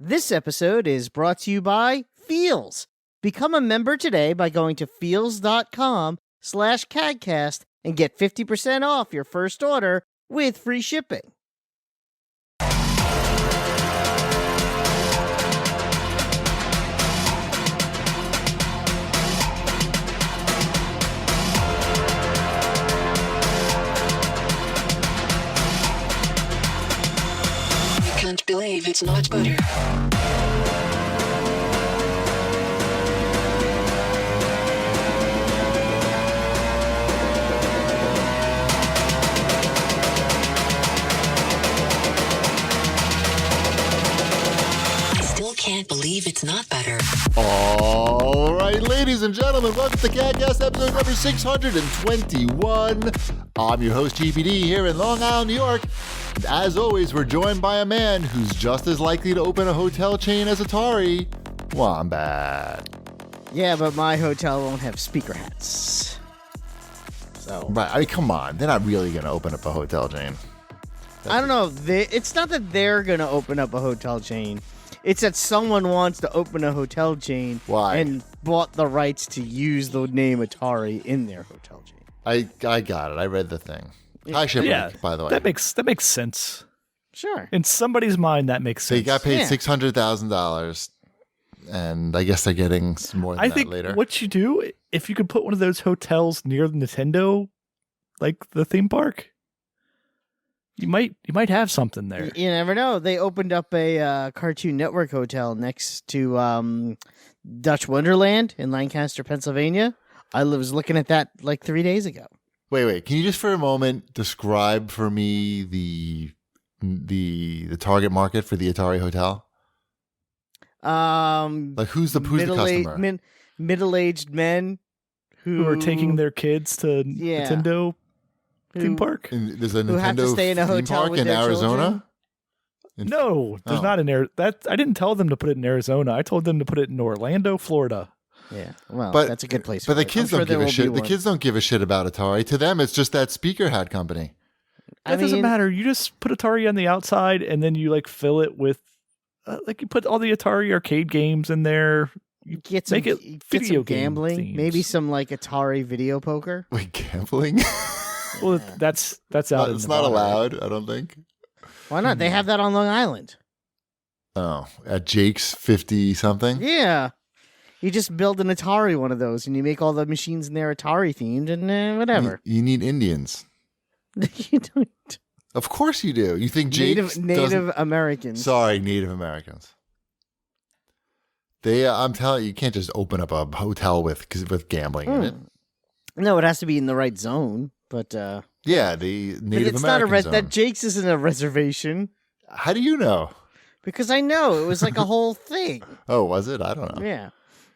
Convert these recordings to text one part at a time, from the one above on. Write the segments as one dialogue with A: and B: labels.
A: This episode is brought to you by Feels. Become a member today by going to feels.com/CAGcast and get 50% off your first order with free shipping.
B: Can't believe it's not butter. I still can't believe it's not butter.
C: All right, ladies and gentlemen, welcome to CAGcast episode number 621. I'm your host, GPD, here in Long Island, New York. And as always, we're joined by a man who's just as likely to open a hotel chain as Atari, Wombat.
A: Yeah, but my hotel won't have speaker hats. So
C: Right, I mean, come on. They're not really going to open up a hotel chain.
A: I don't know. It's not that they're going to open up a hotel chain. It's that someone wants to open a hotel chain.
C: Why?
A: And bought the rights to use the name Atari in their hotel chain.
C: I got it. I read the thing. High shipping, by the way.
D: That makes sense.
A: Sure.
D: In somebody's mind, that makes
C: So
D: sense.
C: you got paid
A: Yeah.
C: $600,000, and I guess they're getting some more than
D: I
C: that
D: think
C: later.
D: what you do, if you could put one of those hotels near the Nintendo, like the theme park, you might have something there.
A: You never know. They opened up a Cartoon Network hotel next to Dutch Wonderland in Lancaster, Pennsylvania. I was looking at that like 3 days ago.
C: Wait. Can you just for a moment describe for me the target market for the Atari hotel? Like who's the customer?
A: Middle-aged men
D: Who are taking their kids to
A: Yeah.
D: Nintendo theme park?
C: And there's a
A: who have to
C: Nintendo
A: stay in a
C: theme
A: hotel
C: park
A: with
C: in
A: their
C: Arizona.
D: No, there's
C: Oh.
D: not in that. I didn't tell them to put it in Arizona. I told them to put it in Orlando, Florida.
A: Yeah, well,
C: But
A: that's a good place.
C: But
A: for
C: the
A: it.
C: kids
A: I'm
C: don't
A: sure there
C: give a
A: will
C: shit.
A: be
C: The
A: one.
C: kids don't give a shit about Atari. To them, it's just that speaker hat company.
D: That doesn't matter. You just put Atari on the outside, and then you like fill it with, you put all the Atari arcade games in there. You
A: Get some,
D: make it
A: get
D: video
A: some
D: game
A: gambling,
D: themes.
A: maybe some like Atari video poker.
C: Wait, gambling?
D: Well, that's out.
C: It's
D: in
C: not
D: Nevada.
C: allowed, I don't think.
A: Why not? They have that on Long Island.
C: Oh, at Jake's 50-something?
A: Yeah, you just build an Atari one of those, and you make all the machines in there Atari themed, and whatever.
C: You need Indians.
A: You don't.
C: Of course you do. You think Jake
A: Native Americans.
C: Sorry, Native Americans. I'm telling you, you can't just open up a hotel with gambling in it.
A: No, it has to be in the right zone. But
C: Yeah, the
A: but
C: Native
A: it's not a
C: American zone.
A: that Jake's isn't a reservation
C: How do you know?
A: because I know it was like a whole thing.
C: Oh, was it? I don't know.
A: Yeah,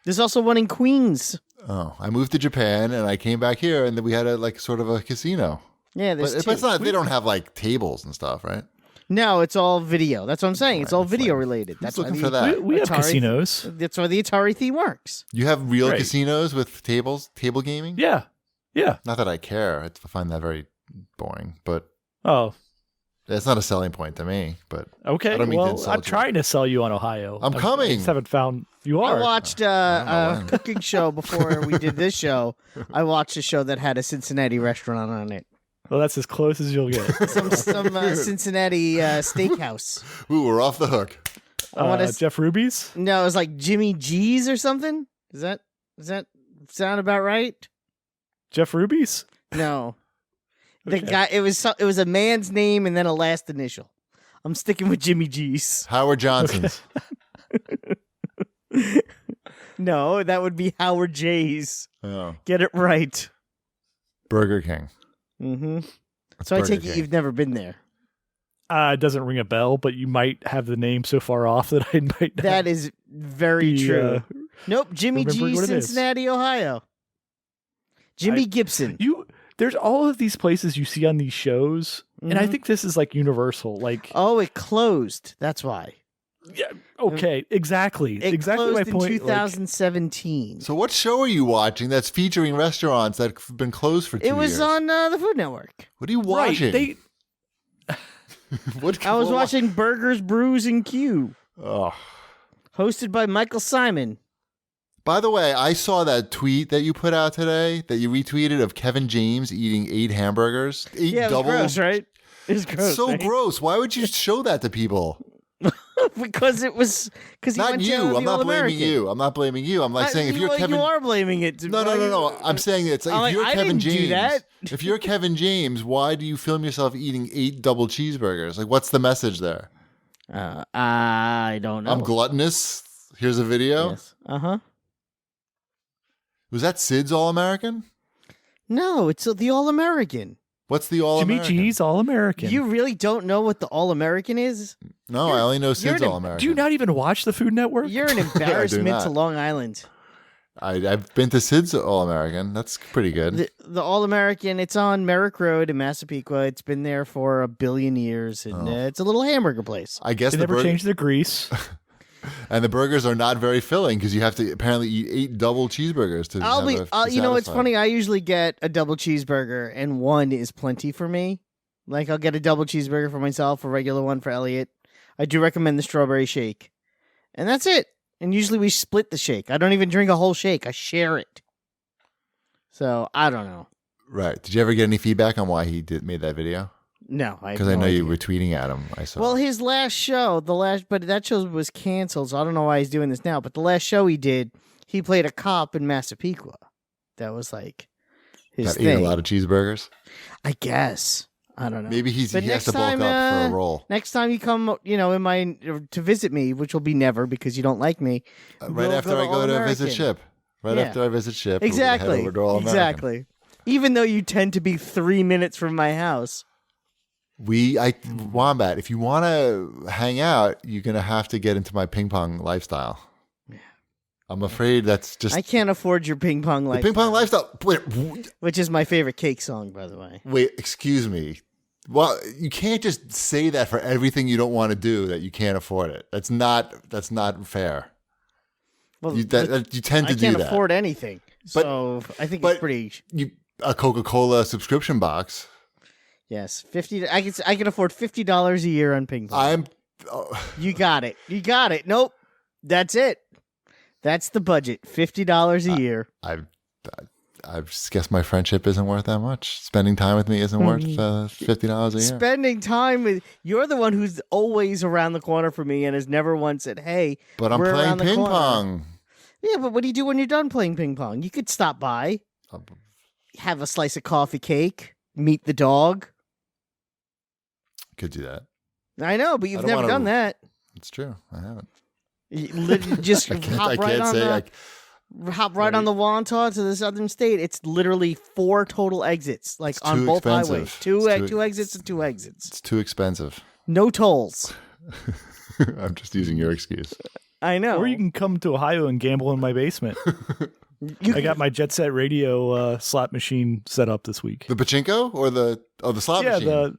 A: there's also one in Queens.
C: Oh, I moved to Japan and I came back here and then we had sort of a casino.
A: Yeah, there's
C: But
A: two.
C: it's not. They don't have like tables and stuff, right?
A: No, it's all video. That's what I'm saying. It's all video related.
C: Who's
A: That's
C: looking
A: why
C: for that?
D: We have
A: Atari-
D: casinos.
A: That's why the Atari theme works.
C: You have real
D: Right.
C: casinos with table gaming?
D: Yeah.
C: Not that I care. I find that very boring, but
D: Oh,
C: it's not a selling point to me. But
D: okay.
C: I don't mean to
D: Well,
C: insult
D: I'm
C: you.
D: trying to sell you on Ohio.
C: I'm
D: I
C: coming.
D: just haven't found you
A: I
D: are.
A: watched
C: I don't know
A: a
C: when.
A: cooking show before we did this show. I watched a show that had a Cincinnati restaurant on it.
D: Well, that's as close as you'll get.
A: Some Cincinnati steakhouse.
C: Ooh, we're off the hook.
A: I wanna s-
D: Jeff Ruby's.
A: No, it was like Jimmy G's or something. Does that sound about right?
D: Jeff Ruby's.
A: No. The
D: Okay.
A: guy. It was a man's name and then a last initial. I'm sticking with Jimmy G's.
C: Howard Johnson's.
A: No, that would be Howard J's.
C: Oh,
A: Get it right.
C: Burger King.
A: Mm-hmm.
C: That's
A: So I
C: Burger
A: take it
C: King.
A: you've never been there.
D: It doesn't ring a bell, but you might have the name so far off that I might.
A: That is very
D: be,
A: true. Nope, Jimmy
D: remember
A: G's,
D: what it is.
A: Cincinnati, Ohio. Jimmy Gibson.
D: There's all of these places you see on these shows, and I
A: Mhm.
D: think this is like universal. Like,
A: Oh, it closed. That's why.
D: yeah, okay, exactly,
A: It
D: exactly
A: closed
D: my
A: in
D: point.
A: 2017.
C: So what show are you watching that's featuring restaurants that have been closed for 2 years?
A: It was on the Food Network.
C: What are you
D: Right,
C: watching?
D: they
C: What-
A: I was
C: what-
A: watching Burgers, Brews, and Q.
C: Oh.
A: Hosted by Michael Simon.
C: By the way, I saw that tweet that you put out today that you retweeted of Kevin James eating 8 hamburgers. 8
A: Yeah, it was
C: double.
A: gross, right? It was gross.
C: So
A: right?
C: gross. Why would you show that to people?
A: Because it was he
C: Not
A: went
C: you.
A: down
C: I'm
A: the
C: not blaming
A: All-American.
C: you. I'm not blaming you. I'm like saying if you're Kevin.
A: You are blaming it.
C: No. I'm saying it's like, if you're
A: I
C: Kevin
A: didn't do
C: James.
A: that.
C: If you're Kevin James, why do you film yourself eating 8 double cheeseburgers? Like, what's the message there?
A: I don't know.
C: I'm gluttonous. Here's a video.
A: Yes. Uh-huh.
C: Was that Sid's All-American?
A: No, it's the All-American.
C: What's the
D: Jimmy
C: All-American?
D: G's All-American.
A: You really don't know what the All-American is?
C: No, I only know Sid's
A: an-
C: All-American.
D: Do you not even watch the Food Network?
A: You're an embarrassment
C: not.
A: to Long Island.
C: I've been to Sid's All-American. That's pretty good.
A: The All-American, it's on Merrick Road in Massapequa. It's been there for 1 billion years, and it's a little hamburger place.
C: I guess
D: They never changed the grease.
C: And the burgers are not very filling because you have to apparently eat 8 double cheeseburgers to
A: You know, it's
C: satisfy.
A: funny. I usually get a double cheeseburger, and one is plenty for me. Like, I'll get a double cheeseburger for myself, a regular one for Elliot. I do recommend the strawberry shake. And that's it. And usually we split the shake. I don't even drink a whole shake. I share it. So, I don't know.
C: Right. Did you ever get any feedback on why he made that video?
A: No,
C: Because I know you were tweeting at him. I saw.
A: Well, his last show, but that show was canceled, so I don't know why he's doing this now. But the last show he did, he played a cop in Massapequa. That was like his
C: ate
A: thing.
C: a lot of cheeseburgers.
A: I guess. I don't know.
C: Maybe he
A: But
C: has to bulk
A: next
C: up
A: time,
C: for a role.
A: Next time you come, to visit me, which will be never because you don't like me.
C: Right
A: we'll
C: after I go to visit
A: All-American.
C: Ship. Right
A: Yeah.
C: after I visit Ship. we'll head
A: Exactly.
C: over to All-American.
A: Exactly. Even though you tend to be 3 minutes from my house.
C: Wombat, if you want to hang out, you're going to have to get into my ping pong lifestyle. I'm afraid that's just.
A: I can't afford your ping pong
C: the
A: life.
C: ping pong lifestyle.
A: Which is my favorite cake song, by the way.
C: Wait, excuse me. Well, you can't just say that for everything you don't want to do that you can't afford it. That's not fair.
A: Well,
C: You tend to
A: I
C: do
A: can't
C: that.
A: afford anything.
C: But-
A: So I think
C: but-
A: it's pretty.
C: A Coca-Cola subscription box.
A: Yes, I can afford $50 a year on ping pong. You got it. You got it. Nope, that's it. That's the budget. $50 a year.
C: I just guess my friendship isn't worth that much. Spending time with me isn't worth $50 a year.
A: Spending time with you're the one who's always around the corner for me and has never once said, "Hey,
C: But I'm
A: we're
C: playing
A: around the
C: ping
A: corner."
C: pong.
A: Yeah, but what do you do when you're done playing ping pong? You could stop by, have a slice of coffee cake, meet the dog.
C: Could do that.
A: I know, but you've
C: don't
A: never
C: wanna-
A: done that.
C: It's true. I haven't.
A: You literally just hop right on the Wantagh to the southern state. It's literally 4 total exits, like
C: It's
A: on
C: too
A: both
C: expensive.
A: highways.
C: It's
A: Two exits and 2 exits.
C: It's too expensive.
A: No tolls.
C: I'm just using your excuse.
A: I know.
D: Or you can come to Ohio and gamble in my basement. I got my Jet Set Radio slot machine set up this week.
C: The pachinko or the slot machine?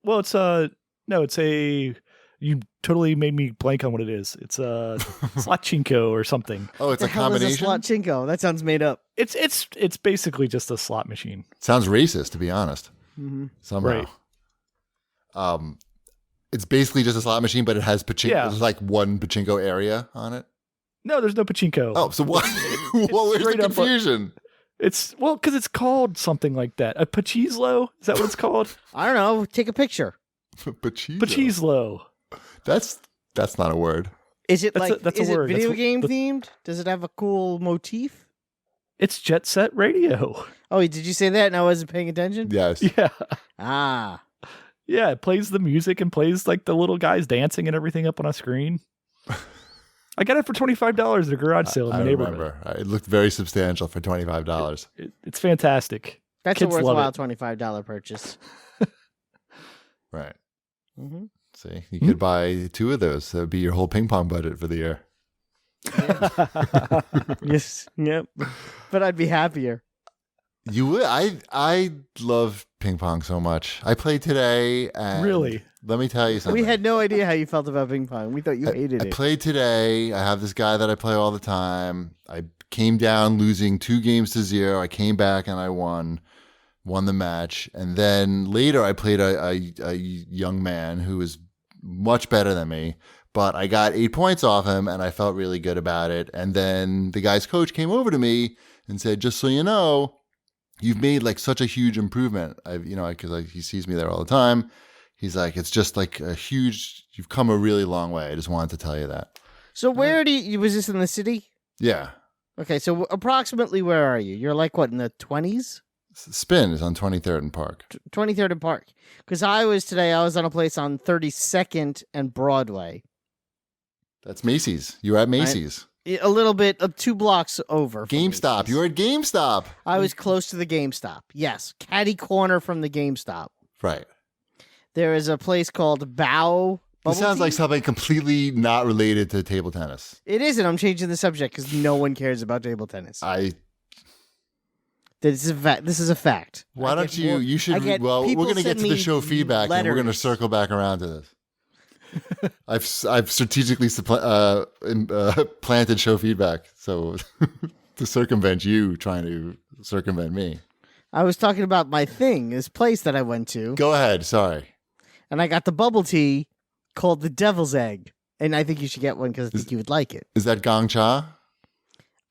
D: It's a. You totally made me blank on what it is. It's a slotchinko or something.
C: Oh, it's
A: the
C: a
A: hell is a
C: combination.
A: slot chinko? That sounds made up.
D: It's basically just a slot machine.
C: Sounds racist, to be honest.
A: Mm-hmm.
C: Somehow.
D: Right.
C: It's basically just a slot machine, but it has pachinko.
D: Yeah.
C: There's like one pachinko area on it.
D: No, there's no pachinko.
C: Oh, so what? Well, where's the
D: straight up a-
C: confusion?
D: It's because it's called something like that. A pachizlo? Is that what it's called?
A: I don't know. Take a picture.
D: Pachizlo.
C: That's not a word.
A: Is it
D: That's
A: like
D: that's a
A: is
D: word.
A: it video
D: That's
A: game
D: the-
A: themed? Does it have a cool motif?
D: It's Jet Set Radio.
A: Oh, did you say that and I wasn't paying attention?
C: Yes.
D: Yeah.
A: Ah.
D: Yeah, it plays the music and plays like the little guys dancing and everything up on a screen. I got it for $25 at a garage sale in
C: I
D: my neighborhood.
C: remember. It looked very substantial for $25.
D: It's fantastic.
A: That's
D: Kids
A: a
D: love
A: worthwhile
D: it.
A: $25 purchase.
C: Right.
A: Mm-hmm.
C: See, you could buy 2 of those. That would be your whole ping pong budget for the year.
A: Yes. Yep. But I'd be happier.
C: You would. I love ping pong so much. I played today. And
D: Really?
C: Let me tell you something.
A: We had no idea how you felt about ping pong. We thought you hated
C: I
A: it.
C: played today. I have this guy that I play all the time. I came down losing 2-0. I came back and I won the match. And then later I played a young man who was much better than me. but I got 8 points off him and I felt really good about it. And then the guy's coach came over to me and said, just so you know, you've made like such a huge improvement. Because he sees me there all the time. He's like, it's just like you've come a really long way. I just wanted to tell you that.
A: So where was this in the city?
C: Yeah.
A: Okay, so approximately where are you? You're like, what, in the 20s?
C: Spin is on 23rd and Park.
A: 23rd and Park. Because I was on a place on 32nd and Broadway.
C: That's Macy's. You were at Macy's.
A: A little bit of 2 blocks over.
C: GameStop. You were at GameStop.
A: I was close to the GameStop. Yes. Catty corner from the GameStop.
C: Right.
A: There is a place called Bow.
C: This sounds like something completely not related to table tennis.
A: It isn't. I'm changing the subject because no one cares about table tennis. This is a fact.
C: Why don't you? You should. Well, we're going to get to the show feedback, and we're going to circle back around to this. I've strategically planted show feedback, so to circumvent you trying to circumvent me.
A: I was talking about my thing, this place that I went to.
C: Go ahead. Sorry.
A: And I got the bubble tea called the Devil's Egg, and I think you should get one because I think you would like it.
C: Is that Gong Cha?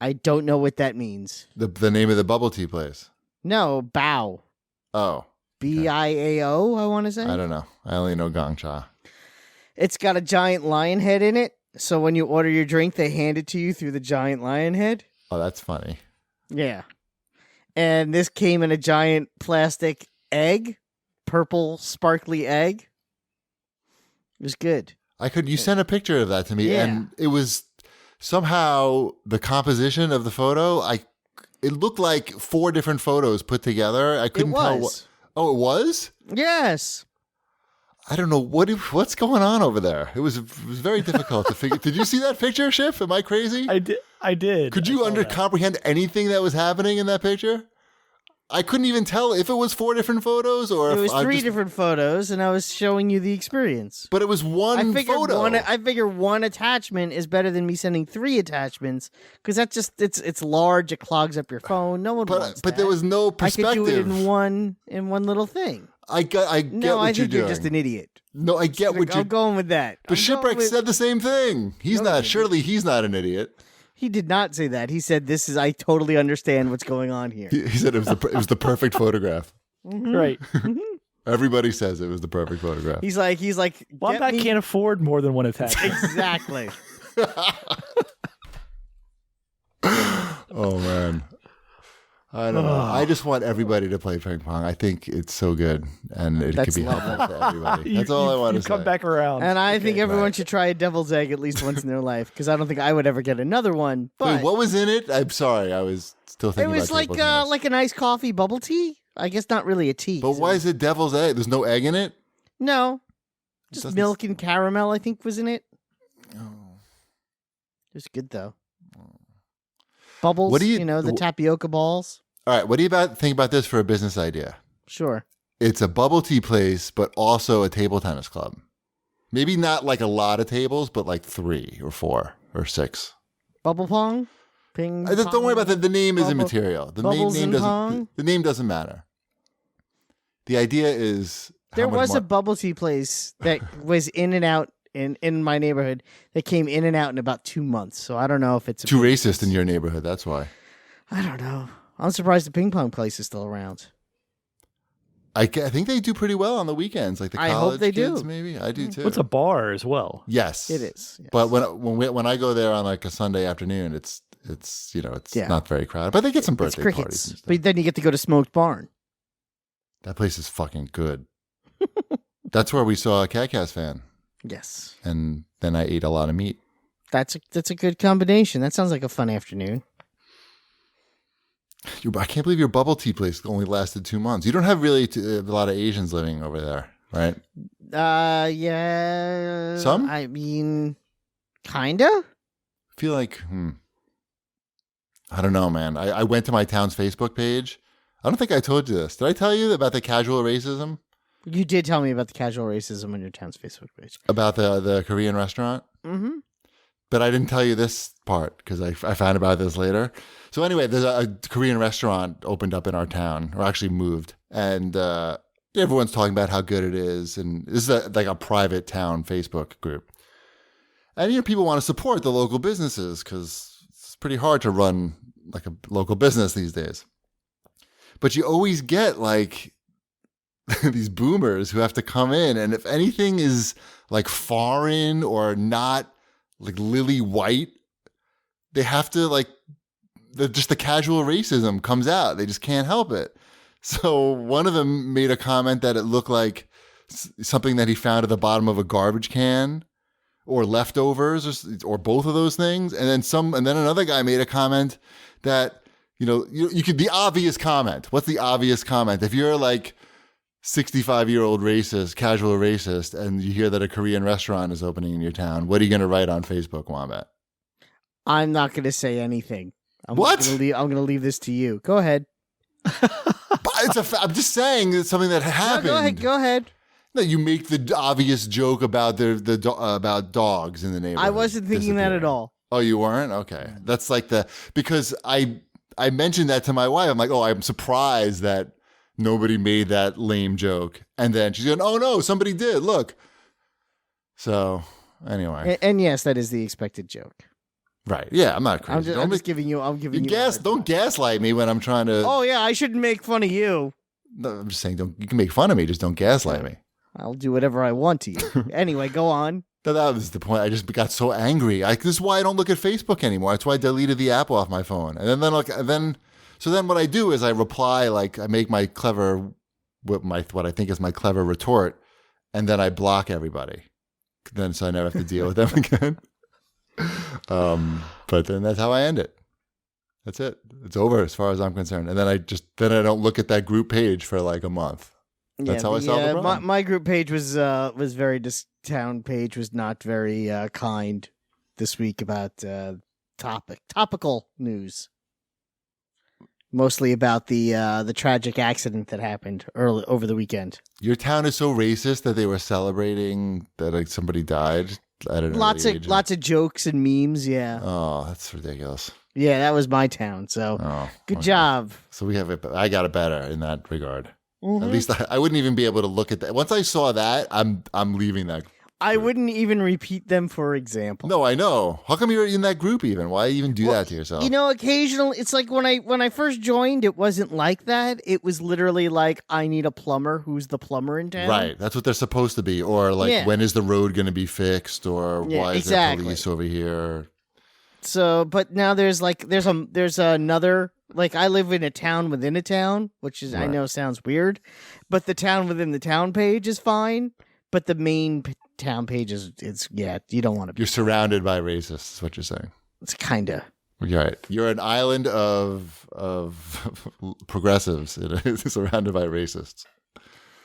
A: I don't know what that means.
C: The name of the bubble tea place?
A: No, Bao.
C: Oh.
A: BIAO, I want to say.
C: I don't know. I only know Gong Cha.
A: It's got a giant lion head in it, so when you order your drink, they hand it to you through the giant lion head.
C: Oh, that's funny.
A: Yeah. And this came in a giant plastic egg, purple sparkly egg. It was good.
C: You sent a picture of that to me, and it was somehow the composition of the photo. It looked like 4 different photos put together. I couldn't tell what. Oh, it was?
A: Yes.
C: I don't know what's going on over there. It was very difficult to figure. Did you see that picture, Schiff? Am I crazy?
D: I did.
C: Could you comprehend anything that was happening in that picture? I couldn't even tell if it was 4 different photos or
A: it
C: if
A: was 3 different photos, and I was showing you the experience.
C: But it was one photo.
A: I figure one attachment is better than me sending 3 attachments because that just it's large. It clogs up your phone. No one wants
C: But
A: that.
C: there was no perspective.
A: I could do it in one little thing.
C: I get what you're doing.
A: I think you're just an idiot.
C: No, I get what you're.
A: I'm going with that.
C: But Shipwreck said the same thing. He's not. Surely he's not an idiot.
A: He did not say that. He said, I totally understand what's going on here.
C: He said it was the perfect photograph.
A: Mm-hmm.
D: Right.
C: Everybody says it was the perfect photograph.
A: He's like,
D: Wombat can't afford more than one attachment.
A: Exactly.
C: Oh, man. I don't know. I just want everybody to play ping pong. I think it's so good, and it could be helpful for everybody. That's all I want to say.
D: Come back around.
A: And I think everyone should try a devil's egg at least once in their life, because I don't think I would ever get another one. But
C: wait, what was in it? I'm sorry. I was still thinking
A: it was like an iced coffee bubble tea. I guess not really a tea.
C: But why is it devil's egg? There's no egg in it?
A: No. Just milk and caramel, I think, was in it.
C: Oh.
A: It was good, though. Bubbles,
C: What do you
A: the tapioca balls.
C: All right, what do you think about this for a business idea?
A: Sure.
C: It's a bubble tea place, but also a table tennis club. Maybe not like a lot of tables, but like 3 or 4 or 6.
A: Bubble pong? Ping pong?
C: Don't worry about that. The name is immaterial. The name doesn't matter. The idea is
A: there was a bubble tea place that was in and out in my neighborhood that came in and out in about 2 months. So I don't know if it's
C: too racist in your neighborhood. That's why.
A: I don't know. I'm surprised the ping pong place is still around.
C: I think they do pretty well on the weekends, like the college
A: I hope they
C: kids,
A: do.
C: Maybe I do too.
D: It's a bar as well.
C: Yes,
A: it is. Yes.
C: But when I go there on like a Sunday afternoon, it's not very crowded. But they get some birthday parties.
A: But then you get to go to Smoked Barn.
C: That place is fucking good. That's where we saw a CAGcast fan.
A: Yes.
C: And then I ate a lot of meat.
A: That's a good combination. That sounds like a fun afternoon.
C: I can't believe your bubble tea place only lasted 2 months. You don't have really a lot of Asians living over there, right?
A: Yeah.
C: Some?
A: I mean, kinda.
C: I feel like, I don't know, man. I went to my town's Facebook page. I don't think I told you this. Did I tell you about the casual racism?
A: You did tell me about the casual racism on your town's Facebook page.
C: About the Korean restaurant?
A: Mm-hmm.
C: But I didn't tell you this part because I found about this later. So anyway, there's a Korean restaurant opened up in our town, or actually moved. And everyone's talking about how good it is. And this is like a private town Facebook group. And people want to support the local businesses because it's pretty hard to run like a local business these days. But you always get like these boomers who have to come in, and if anything is like foreign or not like lily white, they have to like just the casual racism comes out. They just can't help it. So one of them made a comment that it looked like something that he found at the bottom of a garbage can, or leftovers, or both of those things. And then another guy made a comment that you could, the obvious comment. What's the obvious comment? If you're like 65-year-old racist, casual racist, and you hear that a Korean restaurant is opening in your town, what are you going to write on Facebook, Wombat?
A: I'm not going to say anything.
C: What?
A: I'm going to leave this to you. Go ahead.
C: I'm just saying it's something that happened.
A: No, go ahead.
C: No, you make the obvious joke about about dogs in the neighborhood.
A: I wasn't thinking that at all.
C: Oh, you weren't? Okay. That's like because I mentioned that to my wife. I'm like, oh, I'm surprised that nobody made that lame joke. And then she's going, oh no, somebody did. Look. So anyway.
A: And yes, that is the expected joke.
C: Right. Yeah, I'm not crazy.
A: I'm just giving you.
C: Don't gaslight me when I'm trying to.
A: Oh yeah, I shouldn't make fun of you.
C: No, I'm just saying, you can make fun of me, just don't gaslight me.
A: I'll do whatever I want to you. Anyway, go on.
C: That was the point. I just got so angry. This is why I don't look at Facebook anymore. That's why I deleted the app off my phone. And then what I do is I reply, like I make my clever, what I think is my clever retort, and then I block everybody. Then so I never have to deal with them again. But then that's how I end it. That's it. It's over as far as I'm concerned. And then I don't look at that group page for like a month. That's how I solve the problem.
A: My group page was very town page was not very kind this week about topical news. Mostly about the tragic accident that happened over the weekend.
C: Your town is so racist that they were celebrating that like somebody died. I don't know.
A: Lots of jokes and memes. Yeah.
C: Oh, that's ridiculous.
A: Yeah, that was my town. So good job.
C: So we have it. I got it better in that regard.
A: Mm-hmm.
C: At least I wouldn't even be able to look at that. Once I saw that, I'm leaving that.
A: I wouldn't even repeat them for example.
C: No, I know. How come you're in that group even? Why even do that to yourself?
A: Occasionally, it's like when I first joined, it wasn't like that. It was literally like, I need a plumber. Who's the plumber in town?
C: Right. That's what they're supposed to be. Or like, when is the road going to be fixed? Or why is there police over here?
A: So, but now there's another, like I live in a town within a town, which is, right. I know sounds weird, but the town within the town page is fine. But the main town page is you don't want to be.
C: You're surrounded by racists, is what you're saying.
A: It's kind of.
C: Right. You're an island of progressives surrounded by racists.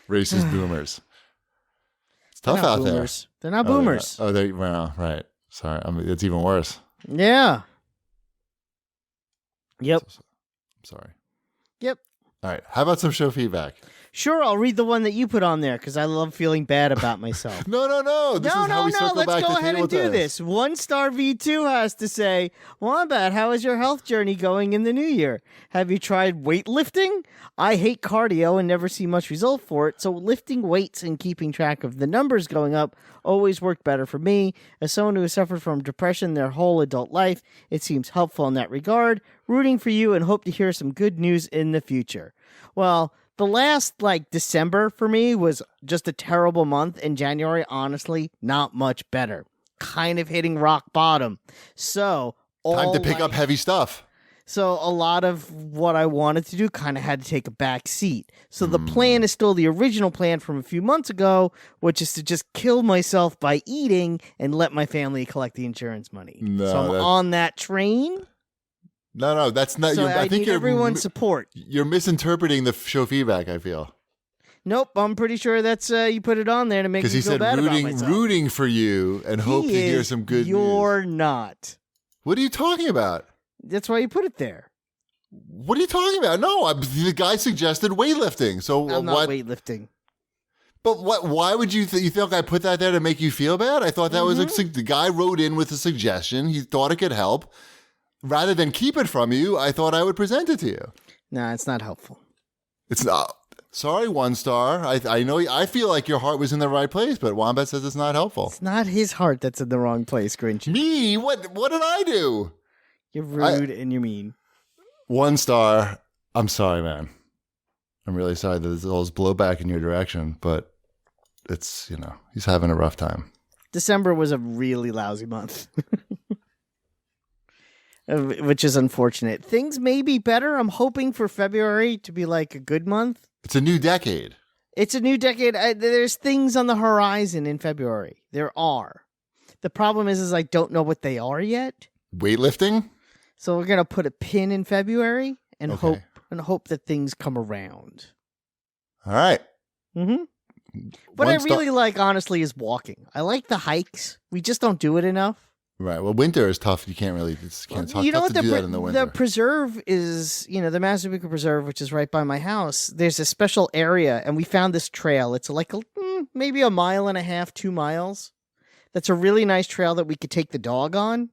C: Racist boomers. It's tough out
A: boomers.
C: there.
A: They're not boomers.
C: Right. Sorry. It's even worse.
A: Yeah. Yep.
C: I'm sorry.
A: Yep.
C: All right. How about some show feedback?
A: Sure, I'll read the one that you put on there because I love feeling bad about myself.
C: No. This is how we circle
A: let's
C: back
A: go
C: to
A: ahead and do this. 1-star V2 has to say, Wombat, how is your health journey going in the new year? Have you tried weightlifting? I hate cardio and never see much result for it, so lifting weights and keeping track of the numbers going up always worked better for me. As someone who has suffered from depression their whole adult life, it seems helpful in that regard. Rooting for you and hope to hear some good news in the future. Well, the last, December for me was just a terrible month, and January, honestly, not much better. Kind of hitting rock bottom. So,
C: time to pick up heavy stuff.
A: So, a lot of what I wanted to do kind of had to take a back seat. So, the plan is still the original plan from a few months ago, which is to just kill myself by eating and let my family collect the insurance money.
C: No,
A: so, I'm on that train.
C: No, that's not.
A: So
C: I think
A: need
C: you're
A: everyone's support.
C: You're misinterpreting the show feedback. I feel.
A: Nope, I'm pretty sure that's you put it on there to make me feel bad about myself.
C: Because he said rooting for you and hope to hear some good news.
A: You're not.
C: What are you talking about?
A: That's why you put it there.
C: What are you talking about? No, the guy suggested weightlifting. So
A: I'm not weightlifting.
C: But what? Why would you think I put that there to make you feel bad? I thought that was the guy wrote in with a suggestion. He thought it could help. Rather than keep it from you, I thought I would present it to you.
A: No, it's not helpful.
C: It's not. Sorry, 1 star. I know. I feel like your heart was in the right place, but Wombat says it's not helpful.
A: It's not his heart that's in the wrong place, Grinch.
C: Me? What did I do?
A: You're rude and you're mean.
C: 1 star. I'm sorry, man. I'm really sorry that there's all this blowback in your direction, but it's, he's having a rough time.
A: December was a really lousy month, which is unfortunate. Things may be better. I'm hoping for February to be like a good month.
C: It's a new decade.
A: It's a new decade. There's things on the horizon in February. There are. The problem is I don't know what they are yet.
C: Weightlifting?
A: So we're gonna put a pin in February and
C: Okay.
A: hope that things come around.
C: All right.
A: Mm-hmm. What
C: 1
A: I
C: star-
A: really like, honestly, is walking. I like the hikes. We just don't do it enough.
C: Right. Well, winter is tough. You can't really. It's tough
A: You know
C: to
A: what
C: do that in the winter.
A: the preserve is? The Massapequa Preserve, which is right by my house. There's a special area, and we found this trail. It's like maybe 1.5 miles, 2 miles. That's a really nice trail that we could take the dog on.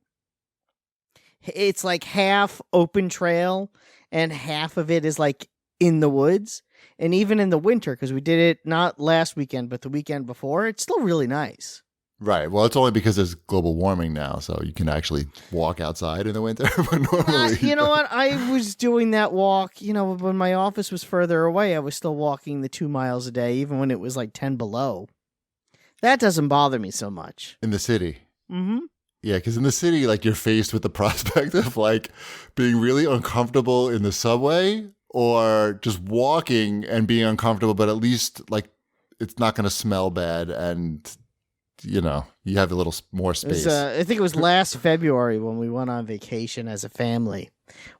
A: It's like half open trail, and half of it is like in the woods. And even in the winter, because we did it not last weekend, but the weekend before, it's still really nice.
C: Right. Well, it's only because there's global warming now, so you can actually walk outside in the winter. But normally,
A: You know what? I was doing that walk, when my office was further away, I was still walking the 2 miles a day, even when it was like 10 below. That doesn't bother me so much.
C: in the city.
A: Mm-hmm.
C: Yeah, because in the city, like you're faced with the prospect of like being really uncomfortable in the subway, or just walking and being uncomfortable, but at least like it's not going to smell bad, and you have a little more space.
A: I think it was last February when we went on vacation as a family.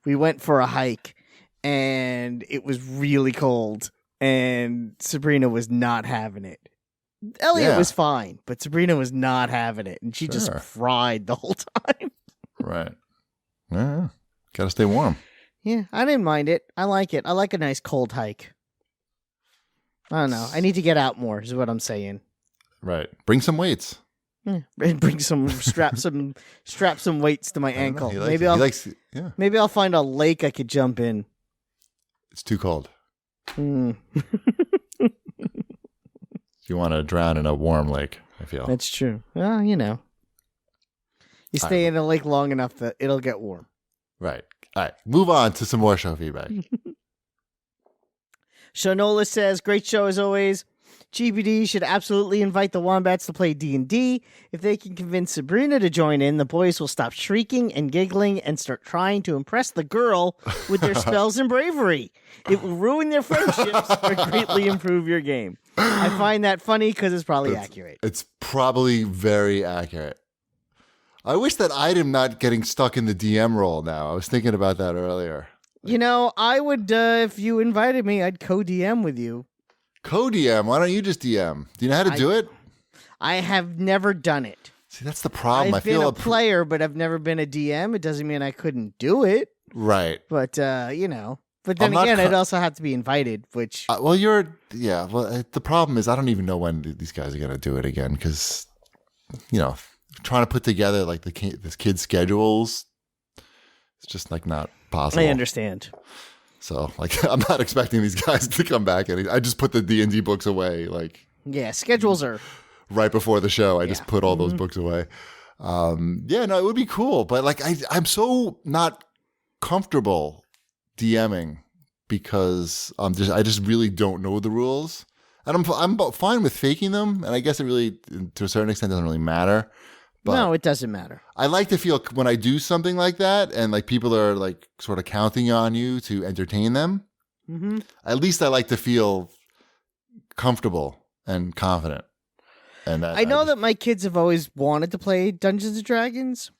A: We went for a hike, and it was really cold, and Sabrina was not having it. Elliot was fine, but Sabrina was not having it, and she just cried the whole time.
C: Right. Yeah. Got to stay warm.
A: Yeah, I didn't mind it. I like it. I like a nice cold hike. I don't know. I need to get out more, is what I'm saying.
C: Right. Bring some weights.
A: And bring strap some weights to my ankle.
C: He likes,
A: Maybe I'll find a lake I could jump in.
C: It's too cold.
A: Mm.
C: You want to drown in a warm lake, I feel.
A: That's true. Well, you stay in a lake long enough that it'll get warm.
C: Right. All right. Move on to some more show feedback.
A: Shonola says, great show as always. GBD should absolutely invite the Wombats to play D&D. If they can convince Sabrina to join in, the boys will stop shrieking and giggling and start trying to impress the girl with their spells and bravery. It will ruin their friendships or greatly improve your game. I find that funny because it's probably accurate.
C: It's probably very accurate. I wish that I'm not getting stuck in the DM role now. I was thinking about that earlier.
A: I would, if you invited me, I'd co-DM with you.
C: Co-DM? Why don't you just DM? Do you know how to do it?
A: I have never done it.
C: See, that's the problem.
A: I've been a player, but I've never been a DM. It doesn't mean I couldn't do it.
C: Right.
A: But, But then again, I'd also have to be invited, which...
C: the problem is I don't even know when these guys are going to do it again because, trying to put together like this kid's schedules, it's just like not possible.
A: I understand.
C: So like I'm not expecting these guys to come back. I just put the D&D books away
A: schedules are...
C: right before the show. I just put all those books away. It would be cool. But I'm so not comfortable DMing because I just really don't know the rules. And I'm fine with faking them. And I guess it really, to a certain extent, doesn't really matter. But
A: no, it doesn't matter.
C: I like to feel when I do something like that and people are sort of counting on you to entertain them. Mm-hmm. At least I like to feel comfortable and confident. And
A: I know that my kids have always wanted to play Dungeons and Dragons,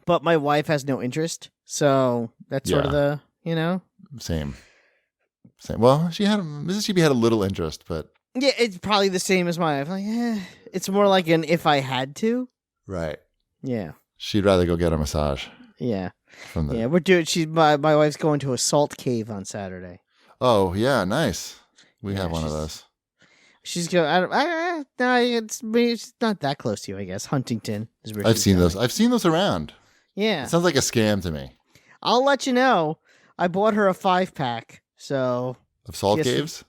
A: but my wife has no interest. So that's sort of the,
C: Same. Well, Mrs. Chibi had a little interest, but...
A: Yeah, it's probably the same as my wife. It's more like an if I had to.
C: Right.
A: Yeah.
C: She'd rather go get a massage.
A: Yeah. We're doing... My wife's going to a salt cave on Saturday.
C: Oh, yeah, nice. We have one of those.
A: She's going... it's not that close to you, I guess. Huntington is where
C: I've seen those. I've seen those around.
A: Yeah.
C: It sounds like a scam to me.
A: I'll let you know. I bought her a 5-pack, so
C: Of salt
A: Yes,
C: caves?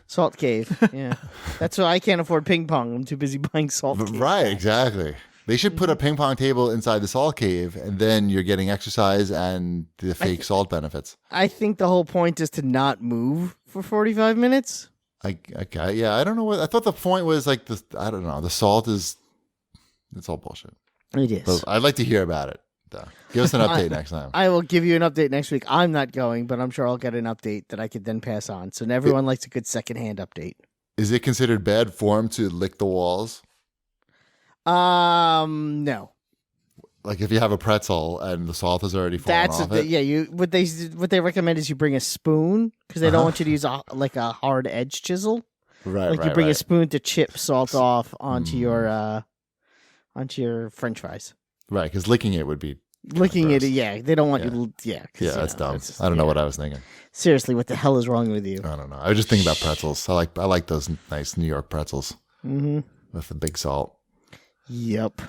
A: Salt cave. Yeah. That's why I can't afford ping pong. I'm too busy buying salt cave.
C: Right, exactly. They should put a ping pong table inside the salt cave, and then you're getting exercise and the fake salt benefits.
A: I think the whole point is to not move for 45 minutes.
C: Okay, yeah, I don't know what I thought the point was. Like the I don't know. The salt is it's all bullshit.
A: It is.
C: But I'd like to hear about it. Though. Give us an update next time.
A: I will give you an update next week. I'm not going, but I'm sure I'll get an update that I could then pass on. So everyone likes a good secondhand update.
C: Is it considered bad form to lick the walls?
A: No.
C: Like if you have a pretzel and the salt is already fallen off it?
A: Yeah. What they recommend is you bring a spoon because they don't want you to use a hard edge chisel.
C: Right.
A: Like you bring a spoon to chip salt off onto your French fries.
C: Right, because licking it would be
A: Licking it,
C: gross.
A: yeah. They don't want you to, yeah.
C: Yeah, that's dumb. I don't know what I was thinking.
A: Seriously, what the hell is wrong with you?
C: I don't know. I was just thinking about pretzels. I like those nice New York pretzels with the big salt.
A: Yep.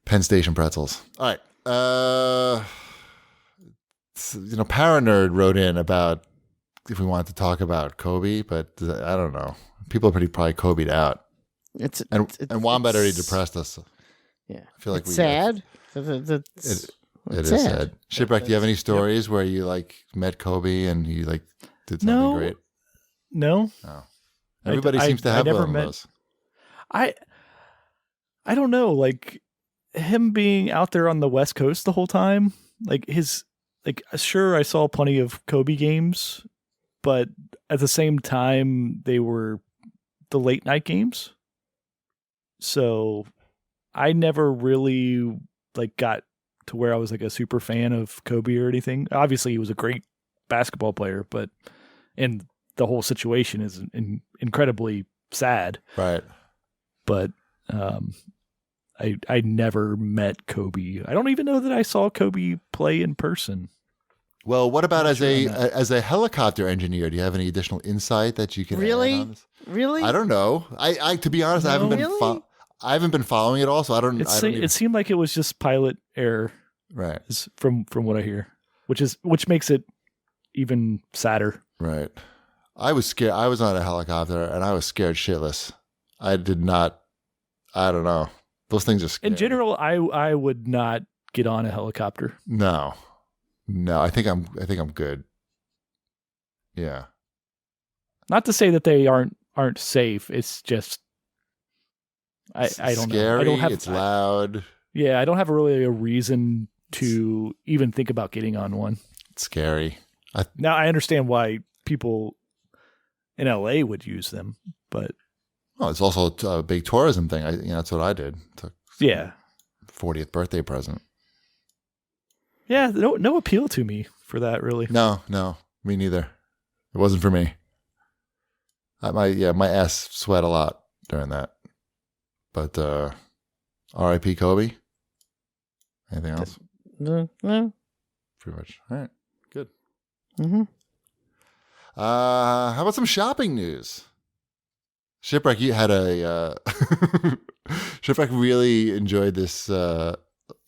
C: Penn Station pretzels. All right. Paranerd wrote in about if we wanted to talk about Kobe, but I don't know. People are probably Kobe'd out. And Wombat already depressed us.
A: Yeah.
C: I feel like
A: it's sad.
C: It is sad. Shipwreck, do you have any stories where you like met Kobe and he like did something great?
D: No.
C: Oh. Everybody seems to have one of those.
D: I don't know, like him being out there on the West Coast the whole time, sure, I saw plenty of Kobe games, but at the same time they were the late night games. So I never really got to where I was a super fan of Kobe or anything. Obviously he was a great basketball player, and the whole situation is incredibly sad.
C: Right.
D: But I never met Kobe. I don't even know that I saw Kobe play in person.
C: Well, what about as a helicopter engineer? Do you have any additional insight that you can add on this?
A: Really?
C: I don't know. I to be honest, I haven't been following it all, so I don't.
D: It seemed like it was just pilot error,
C: right?
D: From what I hear, which makes it even sadder.
C: Right. I was scared. I was on a helicopter and I was scared shitless. I did not. I don't know. Those things are scary.
D: In general, I would not get on a helicopter.
C: No. I think I'm good. Yeah.
D: Not to say that they aren't safe. It's just I don't know. I don't have.
C: It's loud.
D: Yeah, I don't have really a reason to even think about getting on one.
C: It's scary.
D: Now I understand why people in LA would use them, but
C: it's also a big tourism thing. That's what I did.
D: Yeah,
C: 40th birthday present.
D: Yeah, no appeal to me for that, really.
C: No, me neither. It wasn't for me. My ass sweat a lot during that. But R.I.P. Kobe. Anything else?
A: No.
C: Pretty much. All right. Good.
A: Mm-hmm.
C: How about some shopping news? Shipwreck, you had a Shipwreck really enjoyed this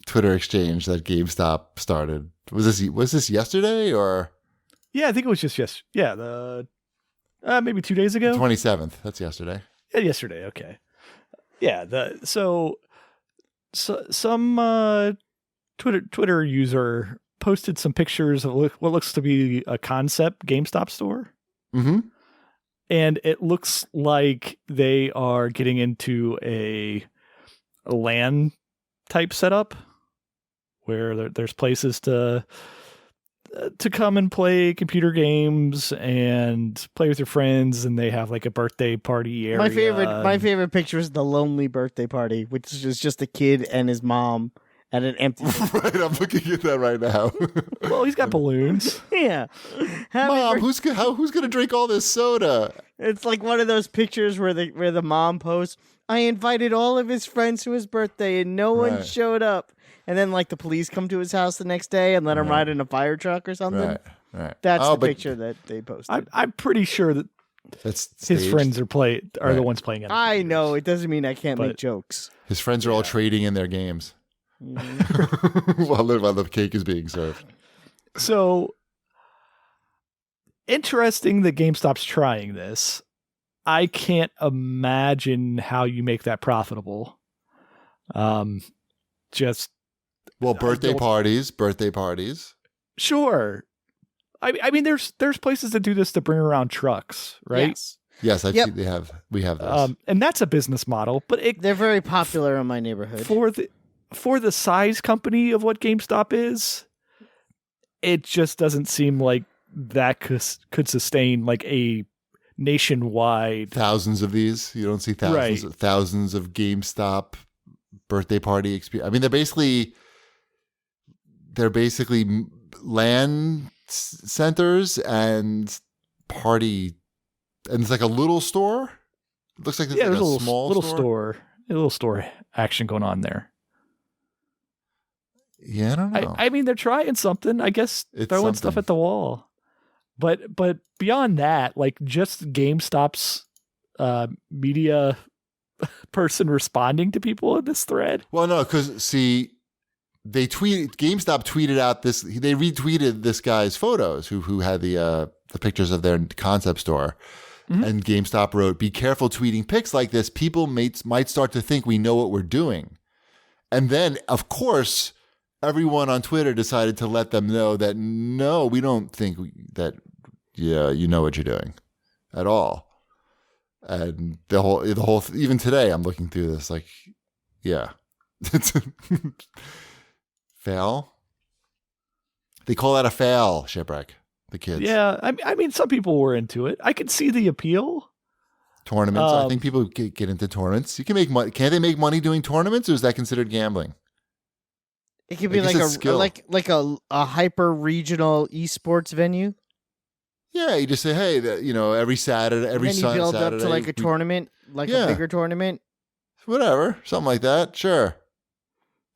C: Twitter exchange that GameStop started. Was this yesterday or?
D: Yeah, I think it was just the maybe 2 days ago.
C: 27th. That's yesterday.
D: Yeah, yesterday. Okay. Yeah. Some Twitter user posted some pictures of what looks to be a concept GameStop store.
C: Mm-hmm.
D: And it looks like they are getting into a LAN type setup where there's places to come and play computer games and play with your friends, and they have a birthday party area.
A: My favorite picture is the lonely birthday party, which is just a kid and his mom at an empty.
C: Right, I'm looking at that right now.
D: Well, he's got balloons.
A: Yeah,
C: Mom, who's gonna drink all this soda?
A: It's like one of those pictures where the mom posts, "I invited all of his friends to his birthday and no one showed up." And then the police come to his house the next day and let him ride in a fire truck or something.
C: Right.
A: That's the picture that they posted.
D: I'm pretty sure that
C: that's
D: his
C: staged.
D: friends are the ones playing it.
A: I know. It doesn't mean I can't make jokes.
C: His friends are all trading in their games while the cake is being served.
D: So interesting that GameStop's trying this. I can't imagine how you make that profitable. Just
C: birthday parties.
D: Sure. I mean, there's places that do this to bring around trucks, right?
C: Yes,
A: Yep.
C: we have those.
D: And that's a business model, but
A: They're very popular in my neighborhood.
D: for the size company of what GameStop is, it just doesn't seem like that could sustain like a nationwide
C: Thousands of these. You don't see thousands of GameStop birthday party experience. I mean, they're basically LAN centers and party, and it's like a little store. It looks like it's like
D: there's
C: a small
D: a little store action going on there.
C: Yeah, I don't know.
D: I mean, they're trying something. I guess
C: It's
D: throwing stuff
C: something.
D: at the wall. But beyond that, like just GameStop's media person responding to people in this thread.
C: Well, no, because see, GameStop tweeted out this. They retweeted this guy's photos who had the pictures of their concept store, and GameStop wrote, "Be careful tweeting pics like this. People might start to think we know what we're doing." And then, of course, everyone on Twitter decided to let them know that no, we don't think that. Yeah, you know what you're doing, at all. And the whole even today, I'm looking through this like, yeah, it's fail. They call that a fail, Shipwreck. The kids.
D: Yeah, I mean, some people were into it. I could see the appeal.
C: Tournaments. I think people get into tournaments. You can make money. Can't they make money doing tournaments, or is that considered gambling?
A: It could be
C: I guess
A: like a hyper regional esports venue.
C: Yeah, you just say, hey, every Saturday, every
A: and then you
C: Saturday,
A: build up to like a tournament, like a bigger tournament.
C: Whatever, something like that. Sure.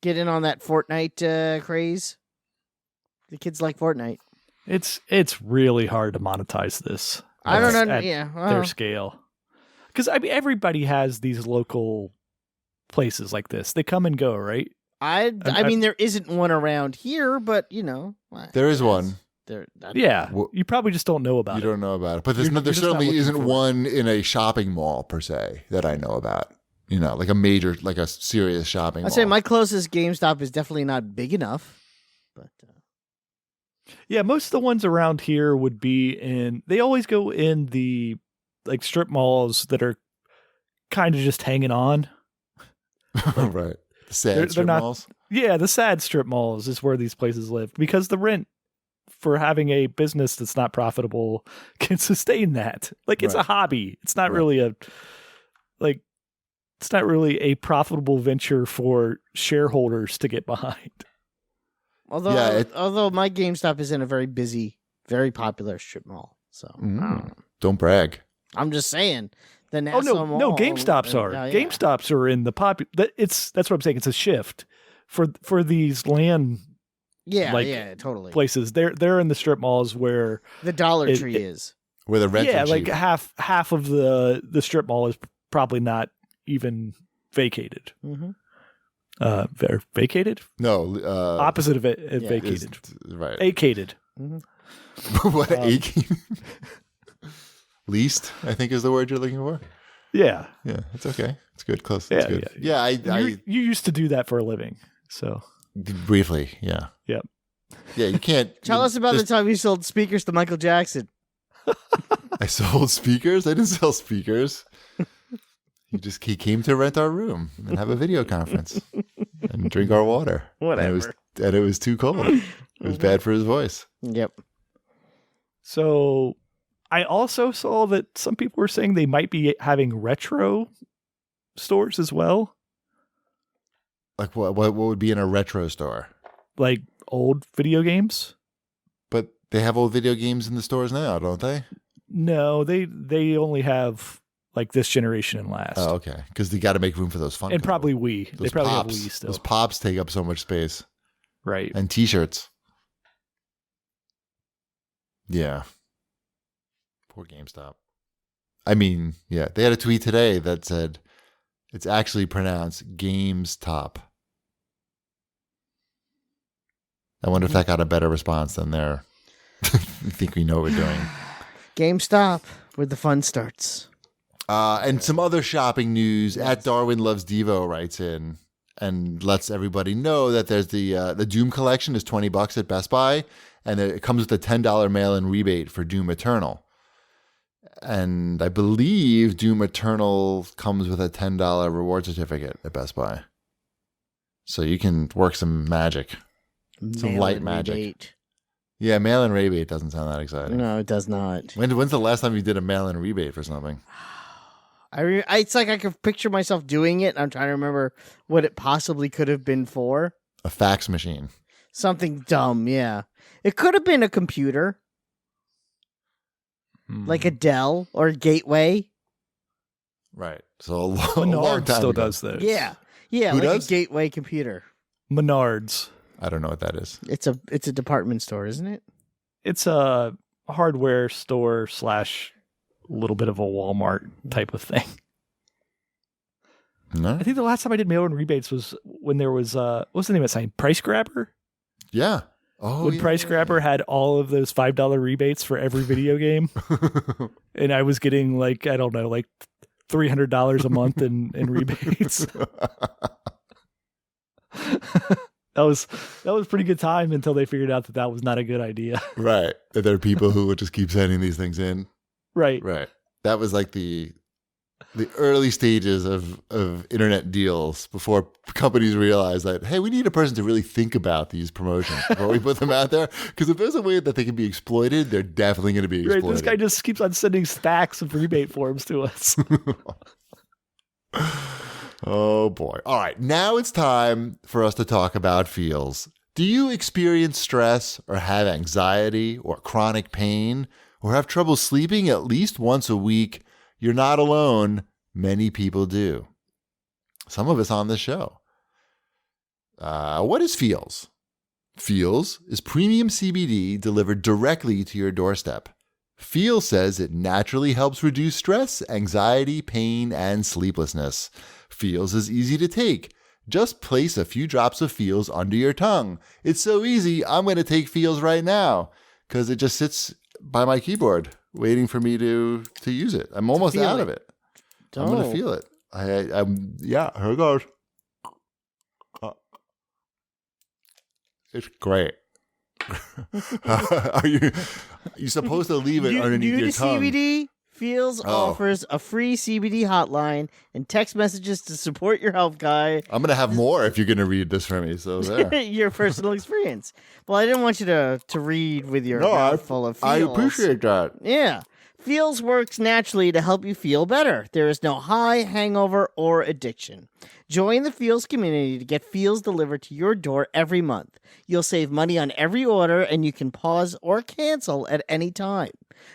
A: Get in on that Fortnite craze. The kids like Fortnite.
D: It's really hard to monetize this.
A: I don't know.
D: At their scale, because I mean, everybody has these local places like this. They come and go, right?
A: I mean, there isn't one around here, but
C: There is one.
D: You probably just don't know about it.
C: You don't know about it, but there
D: just
C: certainly
D: not
C: isn't
D: looking for
C: one in a shopping mall per se that I know about. Like a major, like a serious shopping mall.
A: I'd say my closest GameStop is definitely not big enough. But
D: yeah, most of the ones around here would be in. They always go in the like strip malls that are kind of just hanging on.
C: Right, the sad strip malls.
D: Yeah, the sad strip malls is where these places live because the rent for having a business that's not profitable can sustain that. Like it's a hobby. It's not really it's not really a profitable venture for shareholders to get behind.
A: Although my GameStop is in a very busy, very popular strip mall. So
C: don't brag.
A: I'm just saying. The Nassau Mall,
D: no, GameStops are. GameStops are in the that's what I'm saying. It's a shift for these land
A: totally
D: places. They're in the strip malls where
A: the Dollar Tree is.
C: Where the rent
D: like half of the strip mall is probably not even vacated. Vacated?
C: No,
D: opposite of it. Vacated,
C: right?
D: Vacated.
C: What aching? Leased, I think, is the word you're looking for.
D: Yeah,
C: it's okay. It's good. Close.
D: Yeah,
C: it's good.
D: yeah. You used to do that for a living, so
C: briefly, yeah.
D: Yep.
C: Yeah, you can't
A: tell us about the time you sold speakers to Michael Jackson.
C: I sold speakers. I didn't sell speakers. He came to rent our room and have a video conference and drink our water.
A: Whatever.
C: And it was too cold. It was bad for his voice.
A: Yep.
D: So I also saw that some people were saying they might be having retro stores as well.
C: Like what would be in a retro store?
D: Like old video games?
C: But they have old video games in the stores now, don't they?
D: No, they only have like this generation and last.
C: Oh, okay. Because they got to make room for those Funko.
D: And probably Wii. They probably
C: pops,
D: have Wii still.
C: Those pops take up so much space.
D: Right.
C: And T-shirts. Yeah. Poor GameStop. I mean, yeah. They had a tweet today that said it's actually pronounced GameStop. I wonder if that got a better response than their I think we know what we're doing.
A: GameStop, where the fun starts.
C: And some other shopping news. At Darwin Loves Devo writes in and lets everybody know that there's the Doom collection is $20 at Best Buy, and it comes with a $10 mail-in rebate for Doom Eternal. And I believe Doom Eternal comes with a $10 reward certificate at Best Buy. So you can work some magic. Some light magic. Rebate. Yeah, mail-in rebate doesn't sound that exciting.
A: No, it does not.
C: When's the last time you did a mail-in rebate for something?
A: It's like I can picture myself doing it. I'm trying to remember what it possibly could have been for.
C: A fax machine.
A: Something dumb, yeah. It could have been a computer. Like a Dell or a Gateway.
C: Right. So a long time
D: still
C: ago.
D: does those.
A: Yeah. Yeah,
C: Who
A: like
C: does?
A: a Gateway computer.
D: Menards.
C: I don't know what that is.
A: It's a department store, isn't it?
D: It's a hardware store / little bit of a Walmart type of thing.
C: No?
D: I think the last time I did mail-in rebates was when there was what's the name of that sign? Price Grabber?
C: Yeah. Oh,
D: when
C: yeah.
D: Price Grabber had all of those $5 rebates for every video game. And I was getting like, I don't know, like $300 a month in rebates. That was a pretty good time until they figured out that was not a good idea.
C: Right. That there are people who would just keep sending these things in.
D: Right.
C: Right. That was like the early stages of internet deals before companies realized that, hey, we need a person to really think about these promotions before we put them out there. Because if there's a way that they can be exploited, they're definitely going to be exploited.
D: Right. This guy just keeps on sending stacks of rebate forms to us.
C: Oh, boy. All right. Now it's time for us to talk about feels. Do you experience stress or have anxiety or chronic pain or have trouble sleeping at least once a week? You're not alone. Many people do. Some of us on this show. What is Feels? Feels is premium CBD delivered directly to your doorstep. Feels says it naturally helps reduce stress, anxiety, pain, and sleeplessness. Feels is easy to take. Just place a few drops of Feels under your tongue. It's so easy, I'm going to take Feels right now because it just sits by my keyboard waiting for me to use it. I'm almost out of it. I'm going to feel it. Yeah, here it goes. It's great. Are you supposed to leave it underneath your tongue?
A: CBD Feels offers a free CBD hotline and text messages to support your health guide.
C: I'm going to have more if you're going to read this for me. So there.
A: Your personal experience. Well, I didn't want you to read with your mouth full of Feels.
C: I appreciate that.
A: Yeah. Feels works naturally to help you feel better. There is no high, hangover, or addiction. Join the Feels community to get Feels delivered to your door every month. You'll save money on every order, and you can pause or cancel at any time.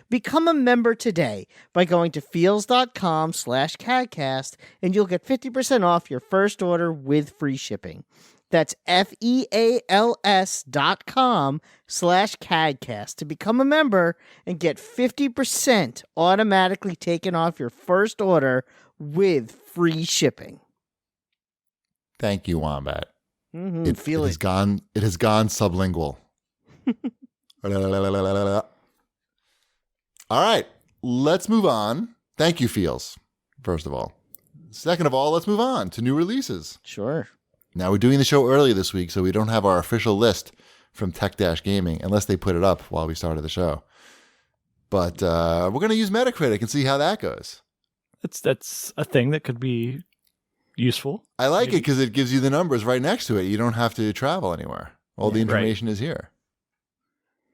A: Become a member today by going to feels.com/CAGcast, and you'll get 50% off your first order with free shipping. That's FEALS.com/CAGcast to become a member and get 50% automatically taken off your first order with free shipping.
C: Thank you, Wombat.
A: Mm-hmm.
C: It has gone sublingual. All right, let's move on. Thank you, Feels, first of all. Second of all, let's move on to new releases.
A: Sure.
C: Now, we're doing the show early this week, so we don't have our official list from Tech-Gaming, unless they put it up while we started the show. But we're going to use Metacritic and see how that goes.
D: That's a thing that could be useful.
C: I like it because it gives you the numbers right next to it. You don't have to travel anywhere. All the information is here.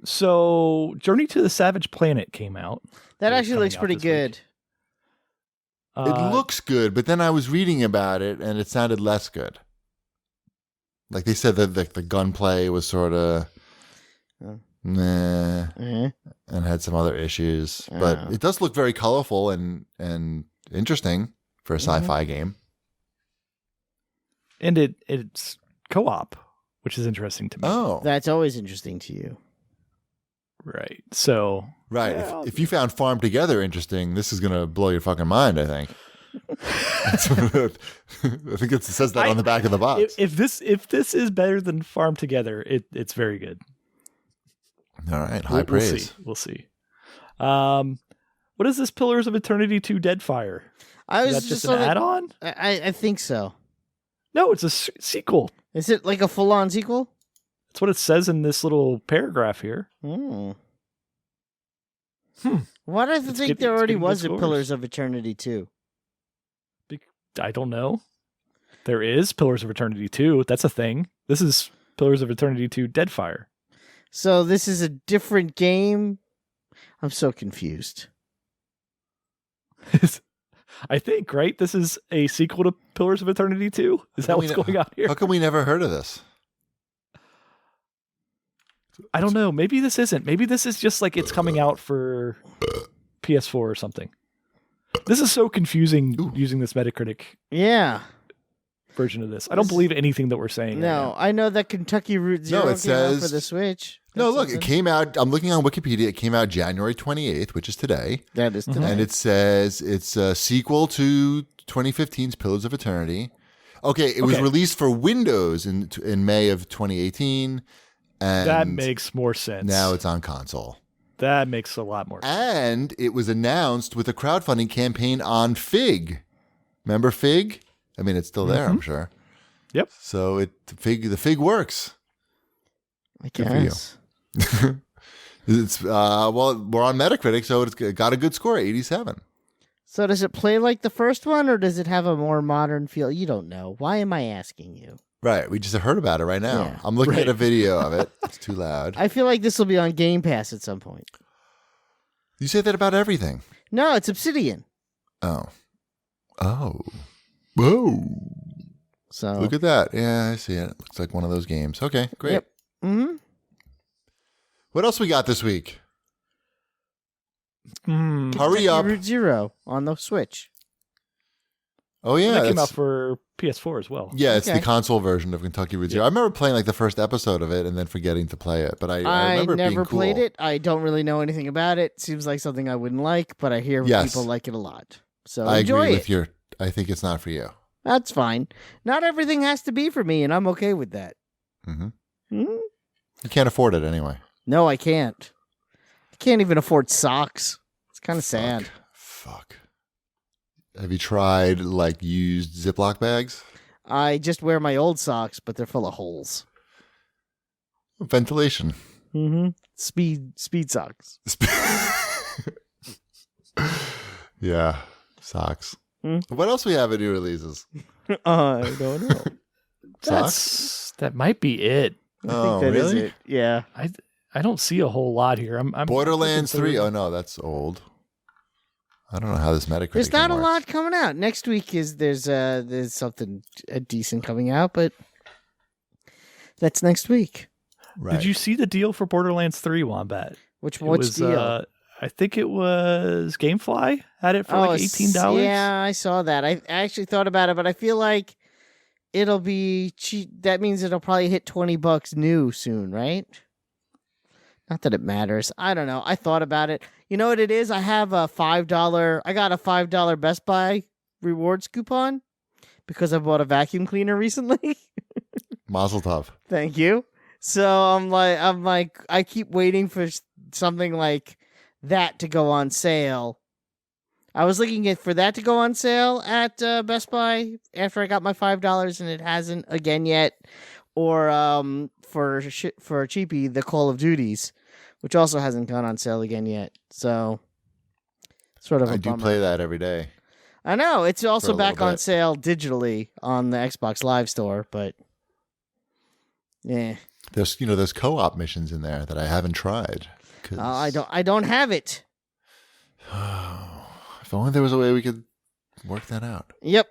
D: So, Journey to the Savage Planet came out.
A: That actually looks pretty good.
C: It looks good, but then I was reading about it, and it sounded less good. Like they said that the gunplay was sort of meh, and had some other issues. But it does look very colorful and interesting for a sci-fi game.
D: And it's co-op, which is interesting to me.
C: Oh,
A: that's always interesting to you.
D: Right. So
C: right. Yeah. If you found Farm Together interesting, this is going to blow your fucking mind, I think. I think it says that on the back of the box.
D: If this is better than Farm Together, it's very good.
C: All right, high praise.
D: We'll see. What is this Pillars of Eternity 2 Deadfire?
A: I
D: Is
A: was
D: that
A: just
D: just an add-on?
A: I think so.
D: No, it's a sequel.
A: Is it like a full-on sequel?
D: That's what it says in this little paragraph here.
A: Why do I think
D: It's
A: there already
D: getting
A: was
D: good
A: a
D: scores.
A: Pillars of Eternity 2?
D: I don't know. There is Pillars of Eternity 2. That's a thing. This is Pillars of Eternity 2 Deadfire.
A: So this is a different game? I'm so confused.
D: I think, right? This is a sequel to Pillars of Eternity 2? Is that what's going on here?
C: How come we never heard of this?
D: I don't know. Maybe this isn't. Maybe this is just like it's coming out for PS4 or something. This is so confusing using this Metacritic
A: Yeah.
D: version of this. I don't believe anything that we're saying.
A: No, I know that Kentucky Route Zero
C: it
A: came out for
C: says-
A: the Switch.
C: No,
A: That's
C: look, it
A: something.
C: came out. I'm looking on Wikipedia. It came out January 28th, which is today.
A: That is today.
C: And it says it's a sequel to 2015's Pillars of Eternity. Okay, it was
D: Okay.
C: released for Windows in May of 2018. And
D: That makes more sense.
C: now it's on console.
D: That makes a lot more sense.
C: And it was announced with a crowdfunding campaign on Fig. Remember Fig? I mean, it's still there, I'm sure.
D: Yep.
C: So the Fig works.
A: I
C: Good for you.
A: guess.
C: It's well, we're on Metacritic, so it's got a good score, 87.
A: So does it play like the first one, or does it have a more modern feel? You don't know. Why am I asking you?
C: Right, we just heard about it right now.
A: Yeah.
C: I'm looking at a video of it. It's too loud.
A: I feel like this will be on Game Pass at some point.
C: You say that about everything.
A: No, it's Obsidian.
C: Oh. Whoa.
A: So
C: Look at that. Yeah, I see it. Looks like one of those games. Okay, great.
A: Yep. Mm-hmm.
C: What else we got this week?
D: Hmm.
C: Hurry up.
A: Route Zero on the Switch.
C: Oh, yeah.
D: that came
C: that's-
D: out for PS4 as well.
C: Yeah, it's
A: Okay.
C: the console version of Kentucky Route Zero. I remember playing like the first episode of it and then forgetting to play it, but I remember it being
A: never
C: cool.
A: played it. I don't really know anything about it. Seems like something I wouldn't like, but I hear
C: Yes.
A: people like it a lot. So
C: I
A: enjoy
C: agree
A: it.
C: with your. I think it's not for you.
A: That's fine. Not everything has to be for me, and I'm okay with that.
C: hmm
A: Hmm?
C: You can't afford it anyway.
A: No, I can't. I can't even afford socks. It's kind of sad.
C: Fuck. Have you tried like used Ziploc bags?
A: I just wear my old socks, but they're full of holes.
C: Ventilation.
A: Mm-hmm. Speed socks.
C: Yeah, socks.
A: Hmm?
C: What else we have in new releases?
A: I don't know.
C: Socks?
D: That might be it.
A: I
C: Oh,
A: think that is
C: really?
A: it. Yeah.
D: I don't see a whole lot here. I'm
C: Borderlands
D: looking
C: 3.
D: through-
C: Oh no, that's old. I don't know how this Metacritic.
A: There's not a
C: works.
A: lot coming out. Next week there's something decent coming out, but that's next week.
C: Right.
D: Did you see the deal for Borderlands 3, Wombat?
A: Which
D: It
A: what's
D: was,
A: deal?
D: I think it was GameFly had it for like $18.
A: Yeah, I saw that. I actually thought about it, but I feel like it'll be cheap. That means it'll probably hit $20 new soon, right? Not that it matters. I don't know. I thought about it. You know what it is? I have a $5. I got a $5 Best Buy rewards coupon because I bought a vacuum cleaner recently.
C: Mazel tov.
A: Thank you. So I'm like, I keep waiting for something like that to go on sale. I was looking for that to go on sale at Best Buy after I got my $5, and it hasn't again yet. Or for a cheapie, the Call of Duties, which also hasn't gone on sale again yet. So sort of a
C: I do
A: bummer.
C: play that every day.
A: I know it's also
C: For a little
A: back on
C: bit.
A: sale digitally on the Xbox Live store, but yeah.
C: There's co-op missions in there that I haven't tried. 'Cause-
A: I don't have it.
C: If only there was a way we could work that out.
A: Yep.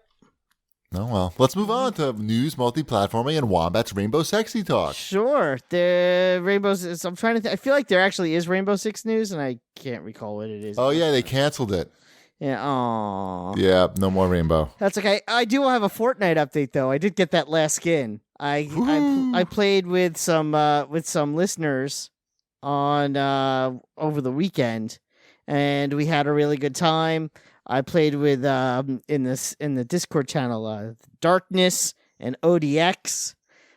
C: Oh well. Let's move on to news, multi-platforming, and Wombat's Rainbow Sexy Talk.
A: Sure. The Rainbows. I'm trying to. I feel like there actually is Rainbow Six news, and I can't recall what it is.
C: Oh yeah, they canceled it.
A: Yeah. Aw.
C: Yeah, no more Rainbow.
A: That's okay. I do have a Fortnite update though. I did get that last skin. I played with some listeners on over the weekend, and we had a really good time. I played with in the Discord channel Darkness and ODX.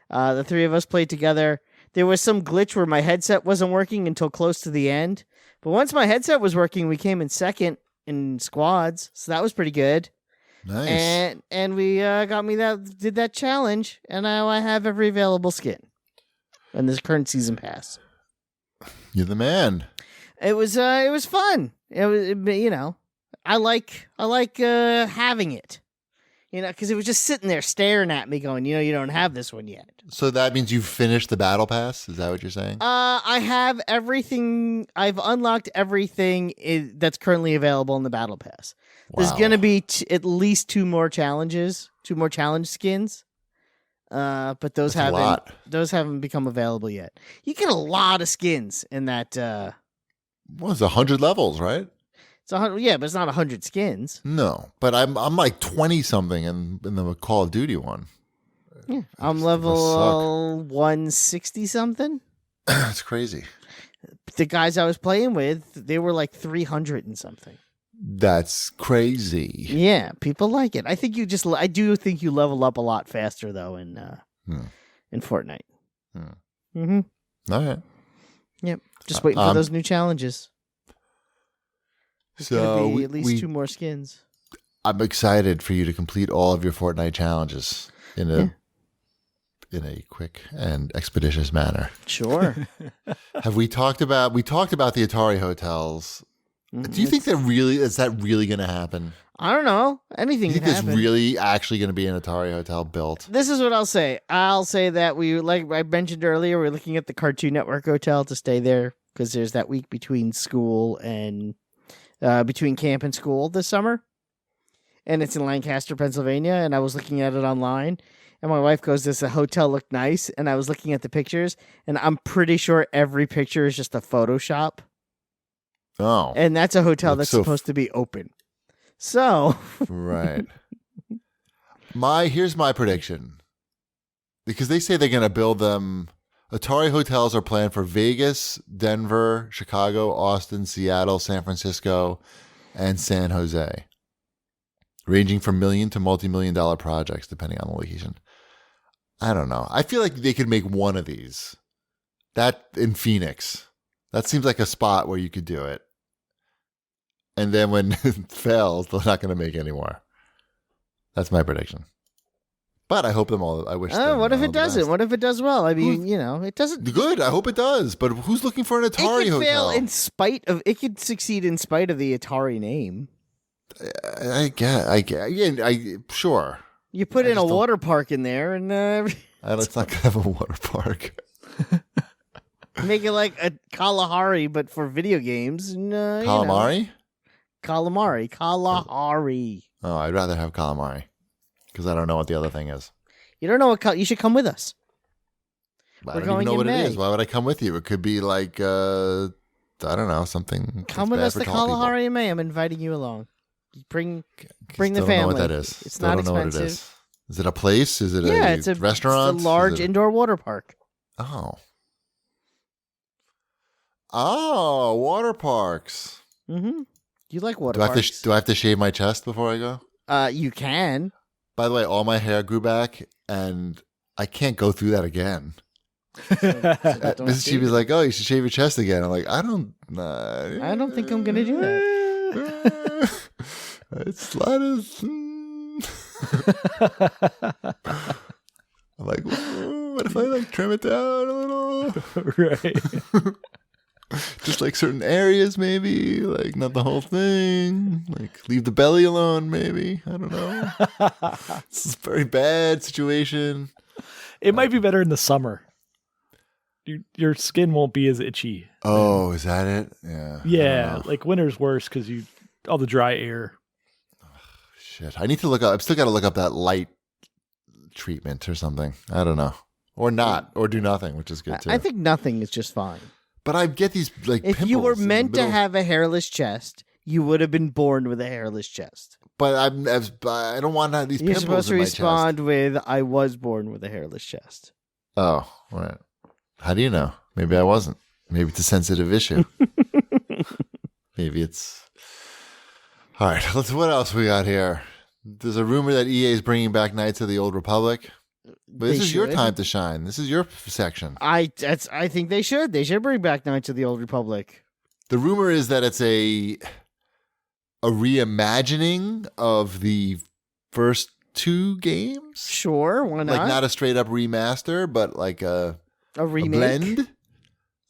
A: The three of us played together. There was some glitch where my headset wasn't working until close to the end, But once my headset was working, we came in second in squads, so that was pretty good.
C: Nice.
A: And we did that challenge, and now I have every available skin in this current season pass.
C: You're the man.
A: It was fun. I like having it. Because it was just sitting there staring at me going, you don't have this one yet.
C: So that means you've finished the battle pass? Is that what you're saying?
A: I have everything. I've unlocked everything that's currently available in the battle pass. There's
C: Wow.
A: going to be at least 2 more challenge skins. But those
C: That's a lot.
A: haven't become available yet. You get a lot of skins in that.
C: Well, it's 100 levels, right?
A: It's 100, yeah, but it's not 100 skins.
C: No, but I'm like 20 something in the Call of Duty one.
A: Yeah, I'm
C: It
A: level 160 something.
C: That's crazy.
A: The guys I was playing with, they were like 300 and something.
C: That's crazy.
A: Yeah, people like it. I do think you level up a lot faster though in Fortnite. Mm-hmm.
C: All right.
A: Yep. Just waiting for those new challenges. There's gonna be at least 2 more skins.
C: I'm excited for you to complete all of your Fortnite challenges in a quick and expeditious manner.
A: Sure.
C: We talked about the Atari hotels. Do you think is that really going to happen?
A: I don't know. Anything
C: Do you
A: can
C: think
A: happen.
C: there's really actually going to be an Atari hotel built?
A: This is what I'll say. I'll say that like I mentioned earlier, we're looking at the Cartoon Network Hotel to stay there because there's that week between school and between camp and school this summer. And it's in Lancaster, Pennsylvania. And I was looking at it online. And my wife goes, "Does the hotel look nice?" And I was looking at the pictures. And I'm pretty sure every picture is just a Photoshop.
C: Oh.
A: And that's a hotel
C: Looks
A: that's supposed to be open. So.
C: Right. Here's my prediction. Because they say they're going to build them. Atari hotels are planned for Vegas, Denver, Chicago, Austin, Seattle, San Francisco, and San Jose. Ranging from million to multi-million-dollar projects, depending on the location. I don't know. I feel like they could make one of these. That in Phoenix. That seems like a spot where you could do it. And then when it fails, they're not going to make any more. That's my prediction. But I hope them all. I wish.
A: What if it doesn't?
C: Best.
A: What if it does well? I mean, it doesn't.
C: Good. I hope it does. But who's looking for an Atari
A: it could
C: hotel?
A: It could succeed in spite of the Atari name.
C: I get. Sure.
A: You put in a water park in there, and
C: It's not gonna have a water park.
A: make it like a Kalahari, but for video games.
C: Calamari.
A: Kalahari.
C: Oh, I'd rather have calamari because I don't know what the other thing is.
A: You don't know what? You should come with us.
C: I
A: We're
C: don't even
A: going
C: know
A: in
C: what
A: May.
C: it is. Why would I come with you? It could be like I don't know, something.
A: Come
C: that's
A: with
C: bad
A: us
C: for
A: to
C: tall people.
A: Kalahari in May. I'm inviting you along. Bring the
C: Still don't
A: family.
C: know what that is.
A: It's
C: Still
A: not
C: don't know what it
A: expensive.
C: is. Is it a place? Is it
A: It's a
C: restaurant?
A: It's a large indoor water park.
C: Oh, water parks.
A: Mm-hmm. You like water
C: Do I
A: parks?
C: have to shave my chest before I go?
A: You can.
C: By the way, all my hair grew back, and I can't go through that again. Mrs. Chibi's like, "Oh, you should shave your chest again." I'm like, "I don't
A: think I'm gonna do that.
C: It's a lot of. I'm like, what if I trim it down a little?
D: Right.
C: Just like certain areas, maybe, like not the whole thing. Like leave the belly alone, maybe. I don't know. This is a very bad situation.
D: It might be better in the summer. Your skin won't be as itchy.
C: Oh, is that it? Yeah.
D: Yeah, like winter's worse because all the dry air.
C: Shit, I need to look up. I've still got to look up that light treatment or something. I don't know, or not, or do nothing, which is good too.
A: I think nothing is just fine.
C: But I get these like
A: If
C: pimples
A: you were
C: in the
A: meant to
C: middle.
A: have a hairless chest, you would have been born with a hairless chest.
C: But I don't want to have these
A: You're
C: pimples
A: supposed to
C: in my
A: respond
C: chest.
A: with, "I was born with a hairless chest."
C: Oh, right. How do you know? Maybe I wasn't. Maybe it's a sensitive issue. Maybe it's. All right. What else we got here? There's a rumor that EA is bringing back Knights of the Old Republic. But this
A: They
C: is your
A: should.
C: time to shine. This is your section.
A: I think they should. They should bring back Knights of the Old Republic.
C: The rumor is that it's a reimagining of the first two games.
A: Sure, why not?
C: Like not a straight up remaster, but like a
A: remake.
C: blend.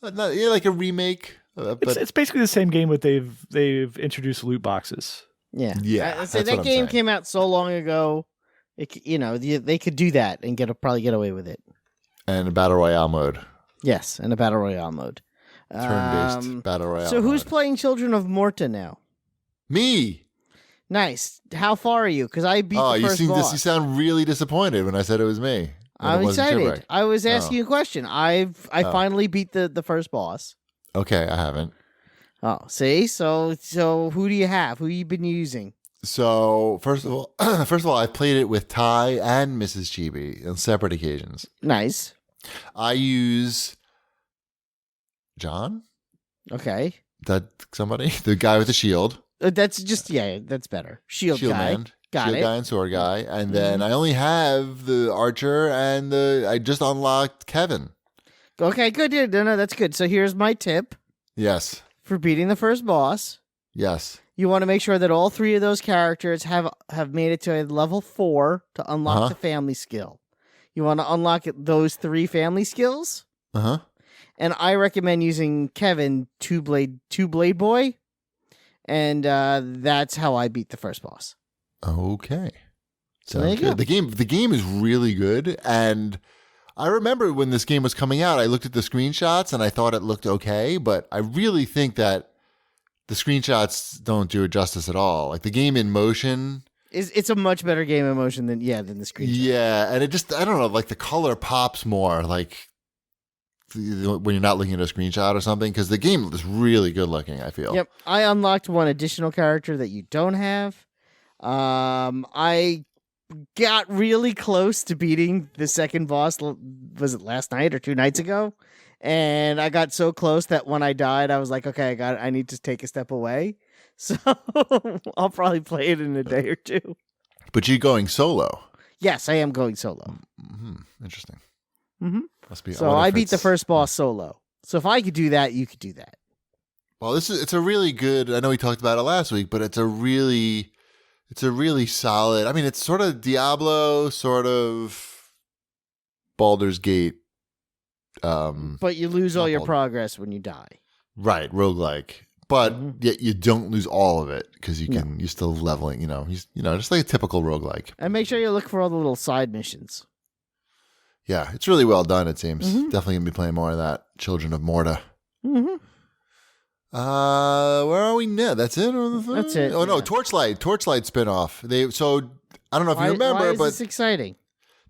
C: Like a remake. But
D: It's basically the same game, but they've introduced loot boxes.
A: Yeah.
C: Yeah,
A: I say
C: that's
A: that
C: what I'm
A: game
C: saying.
A: came out so long ago. They could do that and probably get away with it.
C: And a battle royale mode.
A: Yes, and a battle royale mode.
C: Turn-based battle royale.
A: So who's
C: mode.
A: playing Children of Morta now?
C: Me?
A: Nice. How far are you? Because I beat the first boss.
C: You sound really disappointed when I said it was me. And
A: I'm
C: it wasn't
A: excited.
C: Shipwreck.
A: I was asking you a question. I finally beat the first boss.
C: Okay, I haven't.
A: Oh, see? So who do you have? Who you been using?
C: So first of all, I played it with Ty and Mrs. Chibi on separate occasions.
A: Nice.
C: I use John.
A: Okay.
C: That somebody, the guy with the shield.
A: That's better. Shield guy.
C: Man,
A: Got
C: shield
A: it.
C: guy and sword guy, and then I only have the archer and I just unlocked Kevin.
A: Okay, good. Yeah, no, that's good. So here's my tip
C: Yes.
A: for beating the first boss.
C: Yes.
A: You want to make sure that all three of those characters have made it to a level 4 to unlock the family skill. You want to unlock those 3 family skills, and I recommend using Kevin two blade boy, and that's how I beat the first boss.
C: Okay.
A: So there you
C: good.
A: go.
C: The game is really good, and I remember when this game was coming out, I looked at the screenshots and I thought it looked okay, but I really think that the screenshots don't do it justice at all. Like the game in motion,
A: It's a much better game in motion than the screenshot.
C: yeah, and it just I don't know, like the color pops more, like when you're not looking at a screenshot or something, because the game is really good looking. I feel.
A: Yep, I unlocked one additional character that you don't have. I got really close to beating the second boss. Was it last night or 2 nights ago? And I got so close that when I died, I was like, okay, I need to take a step away. So I'll probably play it in a day or 2.
C: But you're going solo.
A: Yes, I am going solo.
C: Interesting.
A: Mm-hmm.
C: Must be.
A: So I beat the first boss solo. So if I could do that, you could do that.
C: Well, it's a really good. I know we talked about it last week, but it's a really solid. I mean, it's sort of Diablo, sort of Baldur's Gate.
A: But you lose all your progress when you die.
C: Right, roguelike. But yet you don't lose all of it because you're still leveling. Just like a typical roguelike.
A: And make sure you look for all the little side missions.
C: Yeah, it's really well done. It seems definitely gonna be playing more of that. Children of Morta.
A: Mm-hmm.
C: Where are we now? That's it.
A: That's it.
C: Oh no, Torchlight spinoff. I don't know if you remember,
A: why is
C: but
A: this exciting?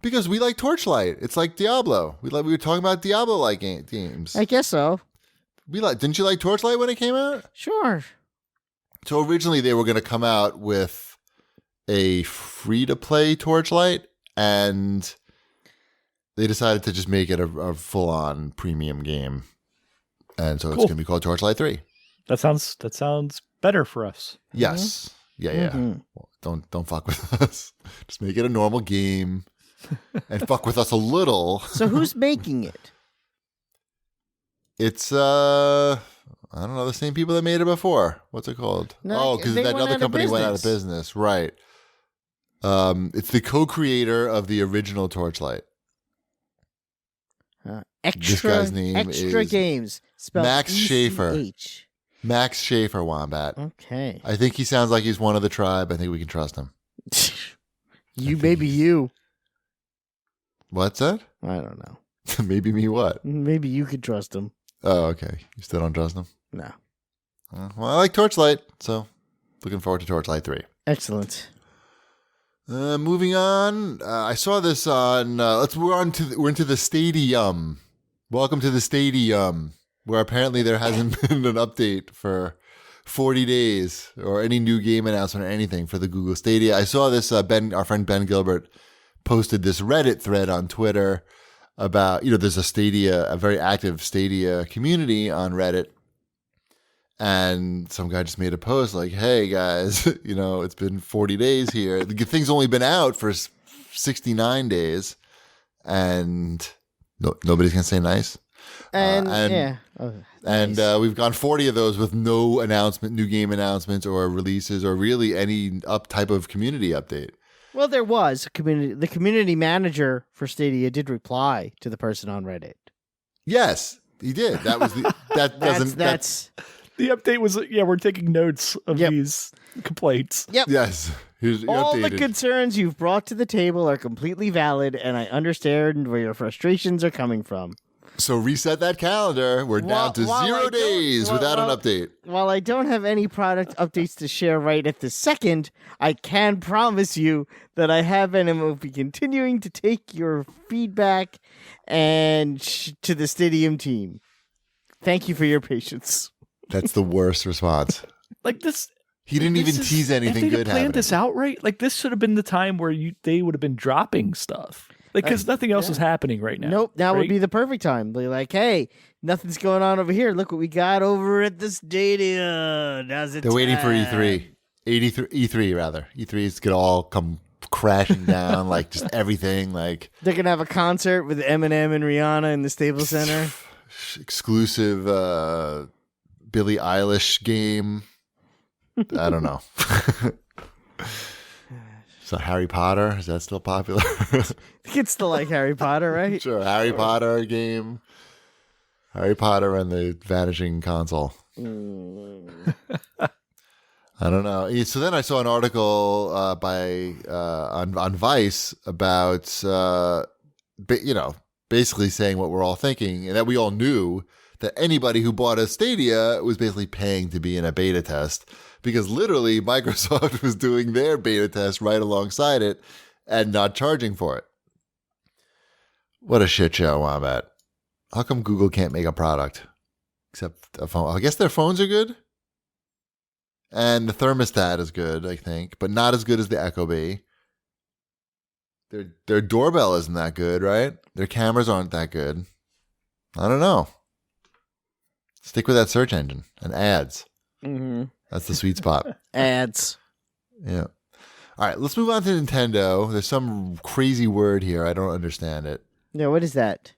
C: because we like Torchlight, it's like Diablo. We were talking about Diablo-like games.
A: I guess so.
C: Didn't you like Torchlight when it came out?
A: Sure.
C: So originally they were going to come out with a free-to-play Torchlight, and they decided to just make it a full-on premium game, and so it's going to be called Torchlight 3.
D: That sounds better for us.
C: Yes. Yeah. Well, don't fuck with us. Just make it a normal game, and fuck with us a little.
A: So who's making it?
C: It's I don't know, the same people that made it before. What's it called?
A: No,
C: because
A: they
C: that
A: went
C: other
A: out of
C: company went out of
A: business.
C: business, right? It's the co-creator of the original Torchlight.
A: Extra,
C: guy's name
A: Extra
C: is
A: Games. Spelled
C: Max Schaefer.
A: ECH.
C: Max Schaefer, Wombat.
A: Okay.
C: I think he sounds like he's one of the tribe. I think we can trust him.
A: You.
C: What's that?
A: I don't know.
C: Maybe me what?
A: Maybe you could trust him.
C: Oh, okay. You still don't trust him?
A: No.
C: Well, I like Torchlight, so looking forward to Torchlight 3.
A: Excellent.
C: Moving on, I saw this on. We're into the Stadium. Welcome to the Stadium, where apparently there hasn't been an update for 40 days or any new game announcement or anything for the Google Stadia. I saw this. Our friend Ben Gilbert posted this Reddit thread on Twitter about there's a very active Stadia community on Reddit. And some guy just made a post like, hey, guys, it's been 40 days here. The thing's only been out for 69 days. And nobody's going to say nice.
A: And,
C: and
A: yeah. Oh,
C: and
A: nice.
C: we've gone 40 of those with no announcement, new game announcements or releases or really any type of community update.
A: Well, there was a community. The community manager for Stadia did reply to the person on Reddit.
C: Yes, he did. That was the
A: That's
D: The update was, we're taking notes of
A: Yep.
D: these complaints.
A: yep.
C: yes. Here's
A: All the
C: updated.
A: concerns you've brought to the table are completely valid, and I understand where your frustrations are coming from.
C: So reset that calendar. We're down to
A: While I
C: 0
A: don't-
C: days
A: while-
C: without
A: while-
C: an update.
A: While I don't have any product updates to share right at this second, I can promise you that I have and will be continuing to take your feedback and to the Stadium team. Thank you for your patience.
C: That's the worst response.
D: Like this.
C: He didn't even
D: this is-
C: tease anything
D: if they'd
C: good
D: planned
C: happening.
D: this out right, like this should have been the time where they would have been dropping stuff. Like, because nothing else is happening right now.
A: Nope, now
D: right?
A: would be the perfect time. They're like, hey, nothing's going on over here. Look what we got over at the Stadium. Now's the
C: They're waiting for
A: time.
C: E3 rather. E3 is gonna all come crashing down, like just everything, like
A: They're going to have a concert with Eminem and Rihanna in the Staples Center.
C: exclusive Billie Eilish game. I don't know. So Harry Potter, is that still popular?
A: Kids still like Harry Potter, right?
C: Sure, Harry Potter game. Harry Potter and the Vanishing Console. I don't know. So then I saw an article on Vice about basically saying what we're all thinking, and that we all knew that anybody who bought a Stadia was basically paying to be in a beta test, because literally Microsoft was doing their beta test right alongside it and not charging for it. What a shit show, Wombat. How come Google can't make a product except a phone? I guess their phones are good. And the thermostat is good, I think, but not as good as the Echo Bee. Their doorbell isn't that good, right? Their cameras aren't that good. I don't know. Stick with that search engine and ads.
A: Mm-hmm.
C: That's the sweet spot.
A: Ads.
C: Yeah. All right, let's move on to Nintendo. There's some crazy word here. I don't understand it.
A: Yeah, what is that?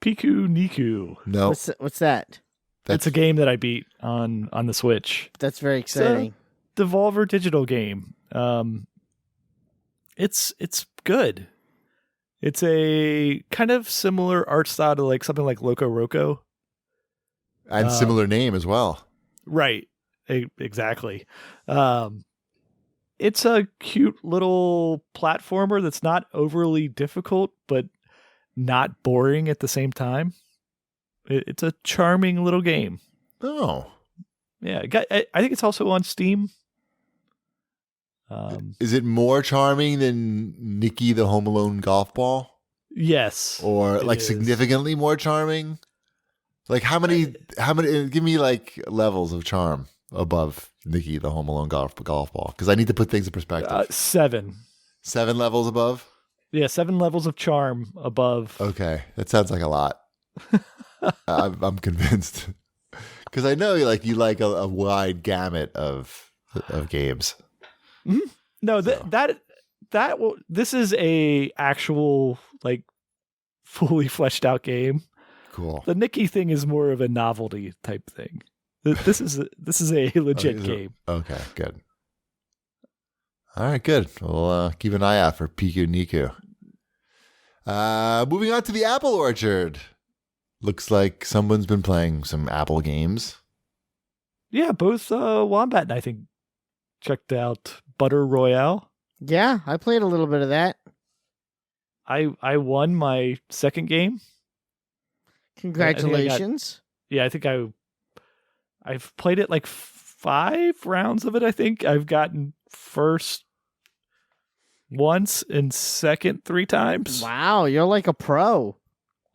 D: Piku Niku.
C: No,
A: What's that?
D: That's a game that I beat on the Switch.
A: That's very exciting.
D: Devolver Digital game. It's good. It's a kind of similar art style to like something like Loco Roco.
C: and similar name as well.
D: Right. Exactly. It's a cute little platformer that's not overly difficult, but not boring at the same time. It's a charming little game.
C: Oh,
D: Yeah, I think it's also on Steam.
C: is it more charming than Nikki the Home Alone golf ball,
D: Yes.
C: or
D: it
C: like
D: is.
C: significantly more charming? Like how many? Give me like levels of charm above Nikki the Home Alone golf ball, because I need to put things in perspective.
D: 7.
C: 7 levels above.
D: Yeah, 7 levels of charm above.
C: Okay, that sounds like a lot. I'm convinced, because I know you like a wide gamut of games.
D: No, this is a actual like fully fleshed out game.
C: Cool.
D: The Nikki thing is more of a novelty type thing. This is a legit game.
C: Okay, good. All right, good. We'll keep an eye out for Piku Niku. Moving on to the Apple Orchard. Looks like someone's been playing some Apple games.
D: Yeah, both Wombat and I think checked out Butter Royale.
A: Yeah, I played a little bit of that.
D: I won my second game.
A: Congratulations.
D: I think I've played it like 5 rounds of it. I think I've gotten first once and second 3 times.
A: Wow, you're like a pro.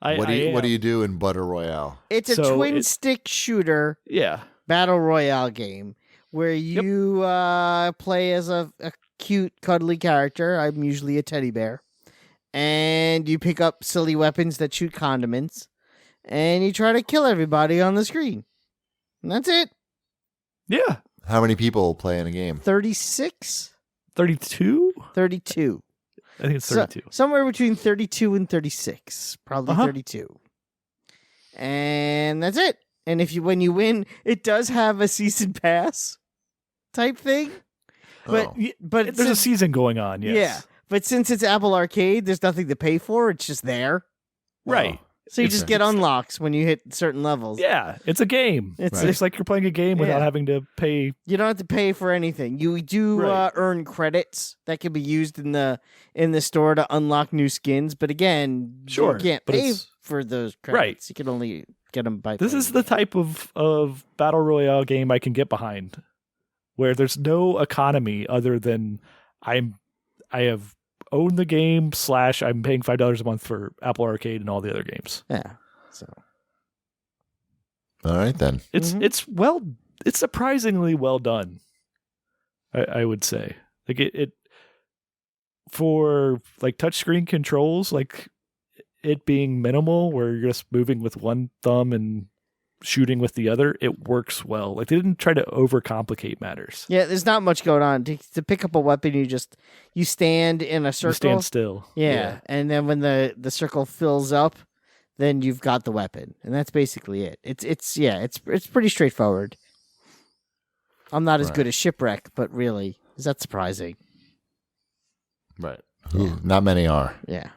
C: What do you
D: am.
C: do in Butter Royale?
A: It's a
D: So
A: twin stick shooter
D: Yeah.
A: battle royale game where you play as a cute, cuddly character. I'm usually a teddy bear. And you pick up silly weapons that shoot condiments. And you try to kill everybody on the screen. And that's it.
D: Yeah.
C: How many people play in a game?
A: 36?
D: 32?
A: 32.
D: I think it's 32.
A: Somewhere between 32 and 36. Probably 32. And that's it. And when you win, it does have a season pass type thing. But
C: Oh.
A: but
D: There's a season going on, yes.
A: Yeah. But since it's Apple Arcade, there's nothing to pay for. It's just there.
D: Right.
A: So you
C: It's-
A: just get unlocks when you hit certain levels.
D: Yeah, it's a game.
A: It's
D: It's like you're playing a game without
A: Yeah.
D: having to pay.
A: You don't have to pay for anything. You do
D: Right.
A: earn credits that can be used in the store to unlock new skins. But again,
D: Sure,
A: you can't
D: but
A: pay
D: it's-
A: for those credits.
D: Right.
A: You can only get them by.
D: This is the type of battle royale game I can get behind, where there's no economy other than I have owned the game / I'm paying $5 a month for Apple Arcade and all the other games.
A: Yeah. So
C: All right then.
D: It's
A: Mhm.
D: it's surprisingly well done. I would say like it for like touchscreen controls, like it being minimal, where you're just moving with one thumb and shooting with the other, it works well. Like they didn't try to overcomplicate matters.
A: yeah, there's not much going on. To pick up a weapon, you stand in a circle.
D: You stand still.
A: Yeah. And then when the circle fills up, then you've got the weapon, and that's basically it. It's pretty straightforward. I'm not as
C: Right.
A: good as Shipwreck, but really, is that surprising?
C: Right. Ooh, not many are.
A: Yeah.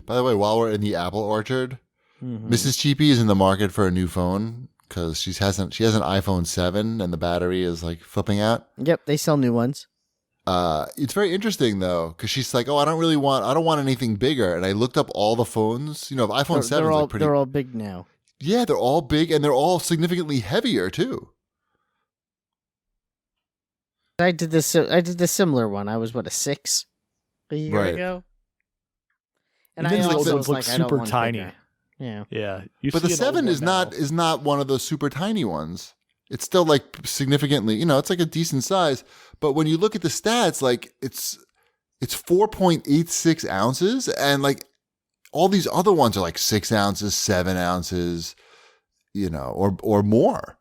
C: By the way, while we're in the Apple orchard,
A: Mhm.
C: Mrs. Cheapy is in the market for a new phone because she has an iPhone 7 and the battery is like flipping out.
A: Yep, they sell new ones.
C: It's very interesting though because she's like, oh, I don't want anything bigger. And I looked up all the phones. You know, iPhone 7 is like pretty.
A: They're all big now.
C: Yeah, they're all big and they're all significantly heavier too.
A: I did this. I did the similar one. I was a 6 a year
C: Right.
A: ago, and
D: And
A: I
D: then the
A: also
D: old
A: was
D: ones look
A: like, I don't
D: super
A: want
D: tiny.
A: bigger. Yeah.
D: Yeah.
C: But the 7 is not one of those super tiny ones. It's still like significantly, it's like a decent size. But when you look at the stats, like it's 4.86 ounces, and like all these other ones are like 6 ounces, 7 ounces, or more.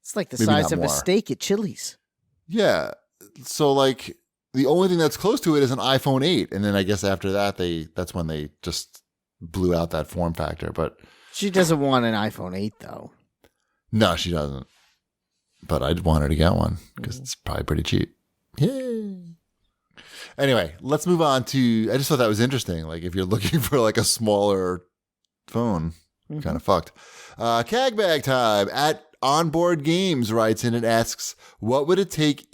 A: It's like the
C: Maybe
A: size
C: not
A: of a
C: more.
A: steak at Chili's.
C: Yeah. So like the only thing that's close to it is an iPhone 8, and then I guess after that that's when they just blew out that form factor. But
A: She doesn't want an iPhone 8 though.
C: no, she doesn't. But I'd want her to get one because it's probably pretty cheap. Yay. Anyway, let's move on to. I just thought that was interesting. Like, if you're looking for like a smaller phone, kind of fucked. CAG bag time at Onboard Games writes in and asks, what would it take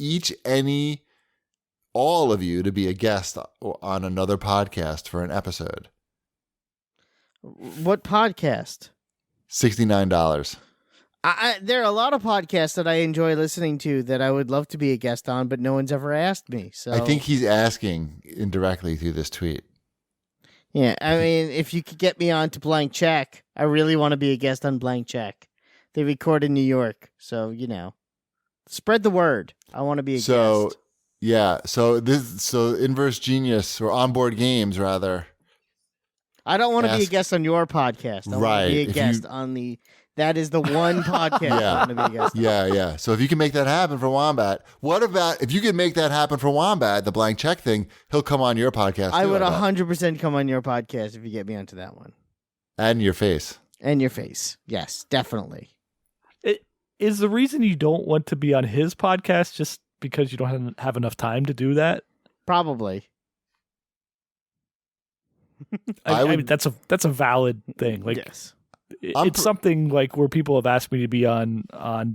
C: all of you to be a guest on another podcast for an episode?
A: What podcast?
C: $69.
A: There are a lot of podcasts that I enjoy listening to that I would love to be a guest on, but no one's ever asked me. So
C: I think he's asking indirectly through this tweet.
A: yeah, I mean, if you could get me on to Blank Check, I really want to be a guest on Blank Check. They record in New York, so spread the word. I want to be a guest.
C: Yeah, so Inverse Genius or Onboard Games rather.
A: I don't want to be a
C: ask-
A: guest on your podcast. I want
C: Right,
A: to be a
C: if
A: guest
C: you-
A: on the. That is the one podcast
C: Yeah.
A: I want to be a guest on.
C: Yeah. So if you can make that happen for Wombat, what about if you can make that happen for Wombat, the Blank Check thing, he'll come on your podcast.
A: I
C: too,
A: would
C: bet.
A: 100% come on your podcast if you get me onto that one.
C: And your face.
A: And your face. Yes, definitely.
D: Is the reason you don't want to be on his podcast just because you don't have enough time to do that?
A: Probably.
D: I
C: would-
D: mean, that's a valid thing. Like,
A: yes.
D: it's something like where people have asked me to be on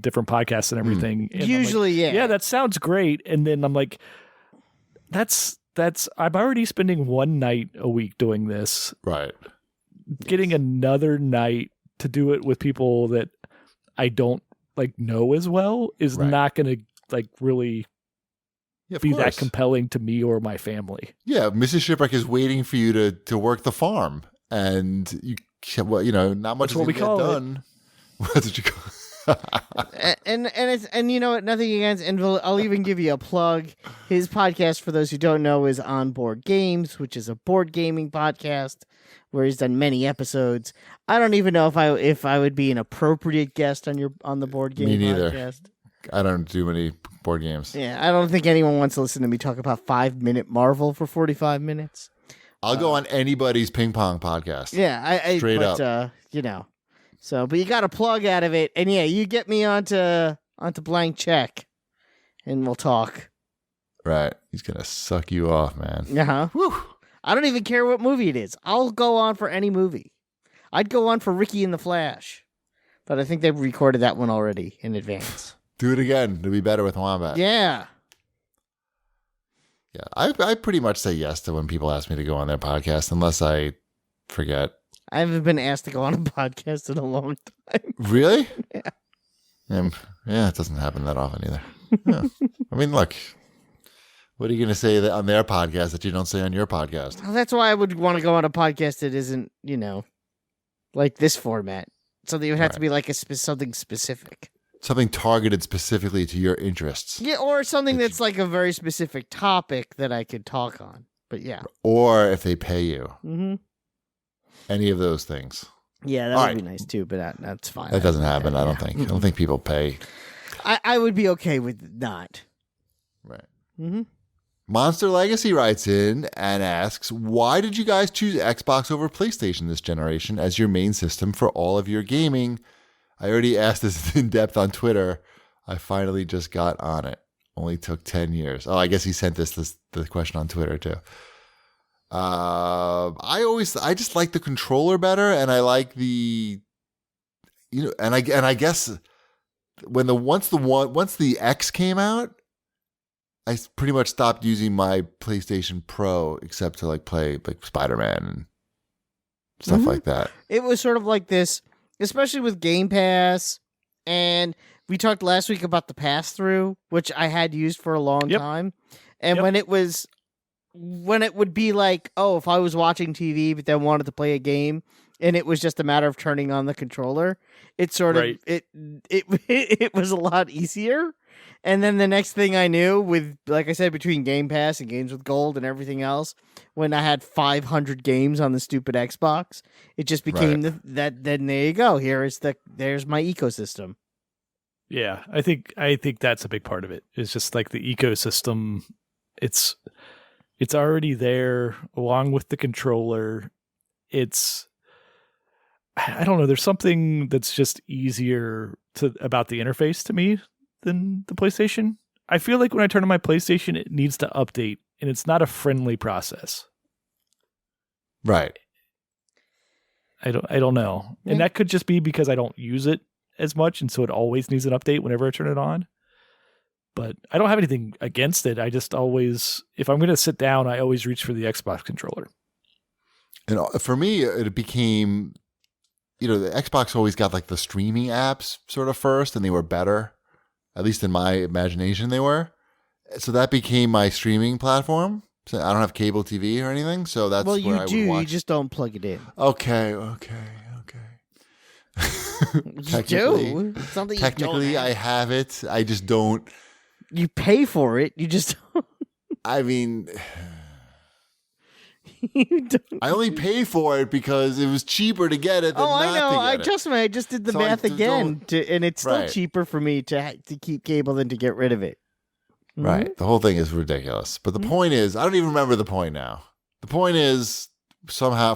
D: different podcasts and everything. And I'm like,
A: Usually, yeah.
D: yeah, that sounds great. And then I'm like, that's I'm already spending one night a week doing this.
C: Right.
D: Getting another night to do it with people that I don't like know as well is
C: Right.
D: not going to like really
C: Yeah, of
D: be that
C: course.
D: compelling to me or my family.
C: Yeah, Mrs. Shipwreck is waiting for you to work the farm, and not much
D: That's
C: is
D: what we
C: gonna
D: call
C: get
D: it.
C: done. That's what you call
A: and you know what? Nothing against, and I'll even give you a plug. His podcast, for those who don't know, is Onboard Games, which is a board gaming podcast where he's done many episodes. I don't even know if I would be an appropriate guest on the board game
C: Me neither.
A: podcast.
C: I don't do many board games.
A: Yeah, I don't think anyone wants to listen to me talk about 5-minute Marvel for 45 minutes.
C: I'll go on anybody's ping pong podcast.
A: Yeah, I
C: Straight
A: but,
C: up.
A: So, but you got a plug out of it, and yeah, you get me onto Blank Check, and we'll talk.
C: Right. He's going to suck you off, man.
A: Uh-huh.
C: Whew.
A: I don't even care what movie it is. I'll go on for any movie. I'd go on for Ricky and the Flash, but I think they've recorded that one already in advance.
C: Do it again. It'll be better with Wombat.
A: Yeah.
C: Yeah. I pretty much say yes to when people ask me to go on their podcast, unless I forget.
A: I haven't been asked to go on a podcast in a long time.
C: Really?
A: Yeah.
C: Yeah, it doesn't happen that often either. Yeah. I mean, look, what are you going to say on their podcast that you don't say on your podcast?
A: Well, that's why I would want to go on a podcast that isn't, like this format. So they would have to be like something specific.
C: Something targeted specifically to your interests.
A: Yeah, or something that's like a very specific topic that I could talk on. But yeah.
C: Or if they pay you.
A: Mm-hmm.
C: Any of those things.
A: Yeah, that would be nice too, but that's fine.
C: That doesn't happen, I don't think. I don't think people pay.
A: I would be okay with not.
C: Right.
A: Mm-hmm.
C: Monster Legacy writes in and asks, why did you guys choose Xbox over PlayStation this generation as your main system for all of your gaming? I already asked this in depth on Twitter. I finally just got on it. Only took 10 years. Oh, I guess he sent the question on Twitter too. I just like the controller better, and I like and I guess once the X came out, I pretty much stopped using my PlayStation Pro except to like play like Spider-Man and stuff like that.
A: It was sort of like this, especially with Game Pass, and we talked last week about the pass-through, which I had used for a long time, and when it would be like, oh, if I was watching TV but then wanted to play a game, and it was just a matter of turning on the controller, it sort of it was a lot easier. And then the next thing I knew, with, like I said, between Game Pass and Games with Gold and everything else, when I had 500 games on the stupid Xbox, it just became then there you go. There's my ecosystem.
D: Yeah, I think that's a big part of it. It's just like the ecosystem. It's already there along with the controller. I don't know. There's something that's just easier about the interface to me than the PlayStation. I feel like when I turn on my PlayStation, it needs to update, and it's not a friendly process.
C: Right.
D: I don't know. And that could just be because I don't use it as much, and so it always needs an update whenever I turn it on. But I don't have anything against it. I just always, if I'm going to sit down, I always reach for the Xbox controller.
C: And for me, it became, the Xbox always got like the streaming apps sort of first, and they were better. At least in my imagination, they were. So that became my streaming platform. So I don't have cable TV or anything, so that's where I would watch.
A: You just don't plug it in.
C: Okay. Technically, I have it. I just don't.
A: You pay for it. You just don't.
C: I mean,
A: you don't.
C: I only pay for it because it was cheaper to get it than not
A: I know.
C: to get it.
A: I just did the math again, and it's still cheaper for me to keep cable than to get rid of it. Mm-hmm.
C: Right. The whole thing is ridiculous. But the point is, I don't even remember the point now. The point is, somehow,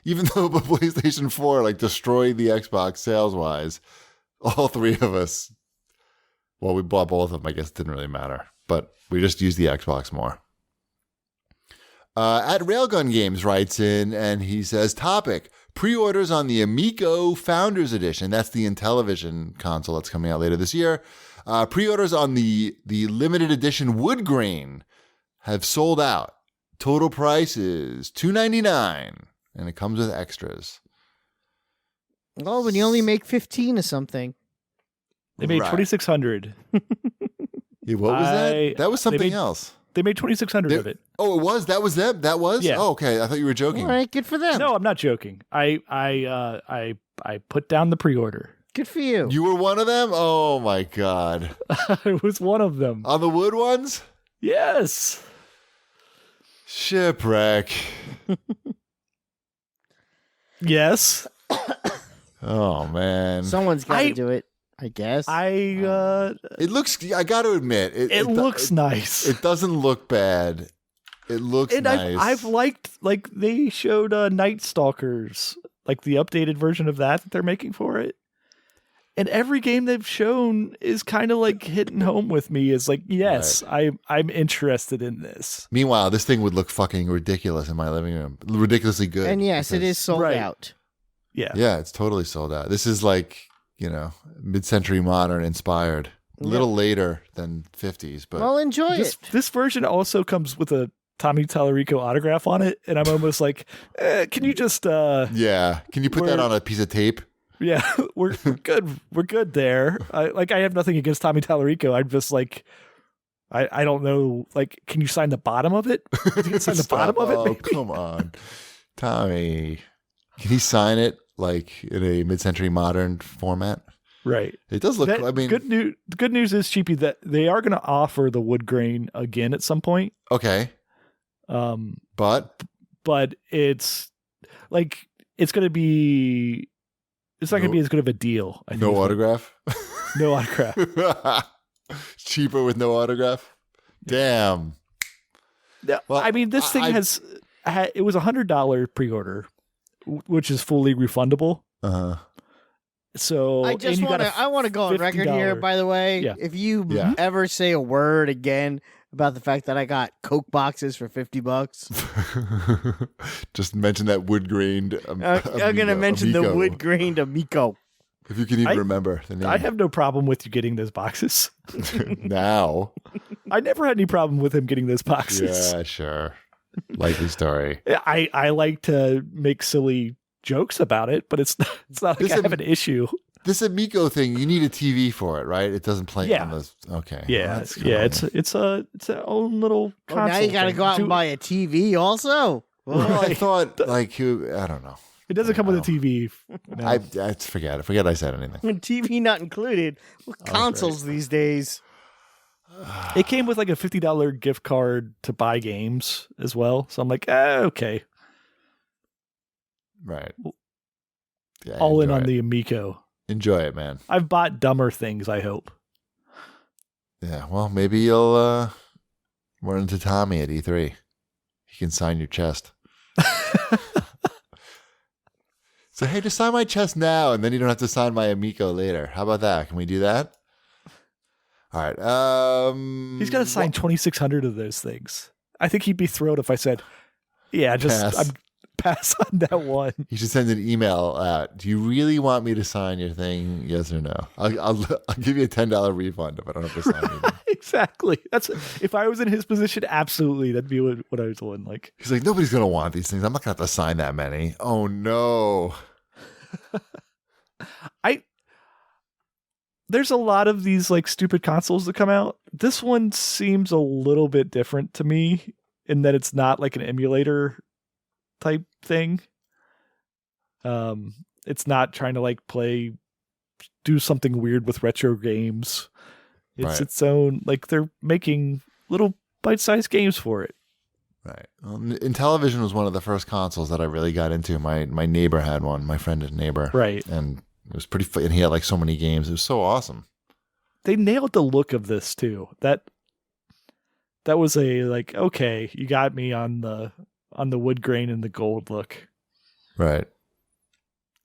C: even though the PlayStation 4 like destroyed the Xbox sales-wise, all three of us, well, we bought both of them. I guess it didn't really matter. But we just used the Xbox more. At Railgun Games writes in, and he says, topic, pre-orders on the Amico Founders Edition. That's the Intellivision console that's coming out later this year. Pre-orders on the limited edition wood grain have sold out. Total price is $299, and it comes with extras.
A: Oh, when you only make 15 of something.
D: They made 2,600.
C: Yeah, what was that? That was something else.
D: They made 2,600 of it.
C: Oh, it was? That was them? That was?
D: Yeah.
C: Oh, okay. I thought you were joking.
A: All right, good for them.
D: No, I'm not joking. I put down the pre-order.
A: Good for you.
C: You were one of them? Oh, my God.
D: I was one of them.
C: On the wood ones?
D: Yes.
C: Shipwreck.
D: Yes.
C: Oh, man.
A: Someone's got to do it, I guess.
C: It looks, I got to admit.
D: It looks nice.
C: It doesn't look bad. It looks
D: And
C: nice.
D: I've liked, like, they showed Night Stalkers, like the updated version of that they're making for it. And every game they've shown is kind of like hitting home with me. Is like, yes, I'm interested in this.
C: Meanwhile, this thing would look fucking ridiculous in my living room. Ridiculously good.
A: And yes, it
C: because-
A: is sold
D: Right.
A: out.
D: Yeah.
C: Yeah, it's totally sold out. This is like, mid-century modern inspired. A little later than 50s, but
A: Well, enjoy it.
D: This version also comes with a Tommy Tallarico autograph on it, and I'm almost like, can you just
C: yeah. Can you put that
D: We're-
C: on a piece of tape?
D: yeah, we're good. We're good there. I have nothing against Tommy Tallarico. I'm just like, I don't know. Like, can you sign the bottom of it? Can you sign the bottom of it?
C: Oh,
D: Maybe?
C: come on. Tommy. Can he sign it like in a mid-century modern format?
D: Right.
C: It does look, I mean,
D: The good news is, Cheapy, that they are going to offer the wood grain again at some point.
C: okay. But
D: But it's like, it's going to be, it's not going to be as good of a deal. I think
C: no
D: is what-
C: autograph?
D: No autograph.
C: Cheaper with no autograph? Damn.
D: Yeah,
C: Well,
D: I mean, this thing
C: I-
D: it was $100 pre-order, which is fully refundable.
C: Uh-huh.
D: So
A: I
D: and
A: just
D: you got
A: want to go on record here.
D: $50
A: By the way,
D: Yeah.
A: if you
C: Yeah.
A: ever say a word again about the fact that I got Coke boxes for $50,
C: Just mention that wood grained.
A: I'm gonna mention the wood grained Amico.
C: If you can even
D: I-
C: remember the name.
D: I have no problem with you getting those boxes.
C: now.
D: I never had any problem with him getting those boxes.
C: Yeah, sure. Likely story.
D: I like to make silly jokes about it, but it's not like
C: This
D: I
C: am-
D: have an issue.
C: This Amico thing, you need a TV for it, right? It doesn't play
D: Yeah.
C: on those. Okay.
D: Yeah,
C: Well, that's
D: yeah.
C: cool.
D: It's a own little.
A: Oh, now
D: console
A: you got to
D: thing.
A: go out and buy a TV also.
C: Well, I
D: Right.
C: thought, like, I don't know.
D: It doesn't come with a TV. No.
C: I forget it. Forget I said anything.
A: When TV not included. What consoles these days?
D: It came with like a $50 gift card to buy games as well. So I'm like, okay,
C: Right. Yeah,
D: all in
C: enjoy
D: on
C: it.
D: the Amico.
C: Enjoy it, man.
D: I've bought dumber things, I hope.
C: Yeah. Well, maybe you'll run into Tommy at E3. He can sign your chest. So, hey, just sign my chest now, and then you don't have to sign my Amico later. How about that? Can we do that? All right.
D: He's got to sign 2,600 of those things. I think he'd be thrilled if I said, yeah, just
C: Pass.
D: pass on that one.
C: You should send an email out. Do you really want me to sign your thing? Yes or no? I'll give you a $10 refund if I don't have to sign it.
D: Exactly. That's if I was in his position, absolutely, that'd be what I was doing. Like,
C: He's like, nobody's gonna want these things. I'm not gonna have to sign that many. Oh no.
D: there's a lot of these like stupid consoles that come out. This one seems a little bit different to me in that it's not like an emulator type thing. It's not trying to like do something weird with retro games. It's
C: Right.
D: its own, like they're making little bite-sized games for it.
C: Right. Well, Intellivision was one of the first consoles that I really got into. My neighbor had one. My friend and neighbor.
D: Right.
C: And it was pretty fun. And he had like so many games. It was so awesome.
D: They nailed the look of this too. That was a like, okay, you got me on the wood grain and the gold look.
C: Right.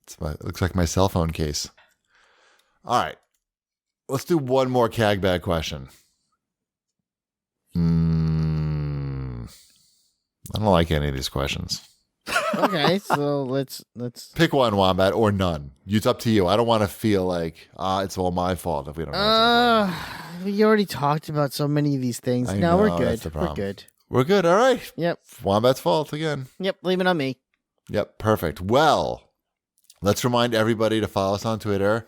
C: It looks like my cell phone case. All right. Let's do one more CAG bag question. I don't like any of these questions.
A: Okay, so let's
C: Pick one, Wombat, or none. It's up to you. I don't want to feel like it's all my fault if we don't answer.
A: we already talked about so many of these things.
C: I
A: No,
C: know,
A: we're
C: that's
A: good.
C: the
A: We're
C: problem.
A: good.
C: We're good. All right.
A: Yep.
C: Wombat's fault again.
A: Yep, leave it on me.
C: Yep, perfect. Well, let's remind everybody to follow us on Twitter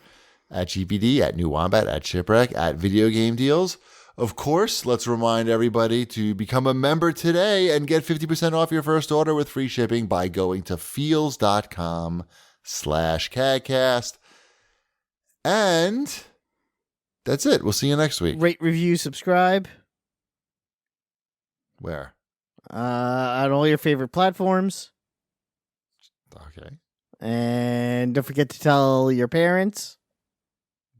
C: at GPD, at New Wombat, at Shipwreck, at Video Game Deals. Of course, let's remind everybody to become a member today and get 50% off your first order with free shipping by going to feels.com/CAGcast. And that's it. We'll see you next week.
A: Rate, review, subscribe
C: Where?
A: on all your favorite platforms.
C: Okay.
A: And don't forget to tell your parents.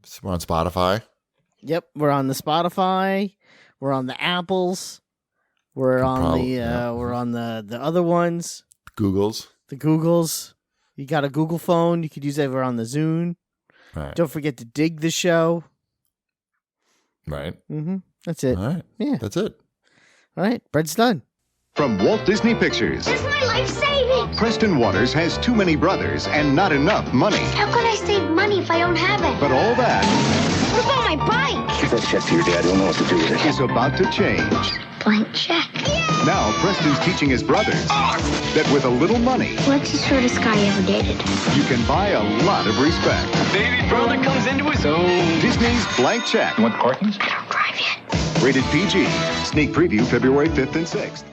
C: So we're on Spotify.
A: Yep, we're on the Spotify. We're on the Apples. We're on
C: Probably,
A: we're on the other ones,
C: Google's.
A: the Googles. You got a Google phone. You could use it. We're on the Zune.
C: Right.
A: Don't forget to dig the show.
C: Right.
A: That's it.
C: All right.
A: Yeah.
C: That's it.
A: All right. Bread's done.
E: From Walt Disney Pictures,
F: It's my life savings.
E: Preston Waters has too many brothers and not enough money.
F: How can I save money if I don't have it?
E: But all that
F: What about my bike?
G: Give that check to your dad. He'll know what to do with it.
E: is about to change.
F: Blank check.
E: Now Preston's teaching his brothers that with a little money,
F: What's the shortest guy you ever dated?
E: you can buy a lot of respect.
G: Baby brother comes into his own.
E: Disney's Blank Check.
G: Want Corkins?
F: I don't drive yet.
E: Rated PG. Sneak preview February 5th and 6th.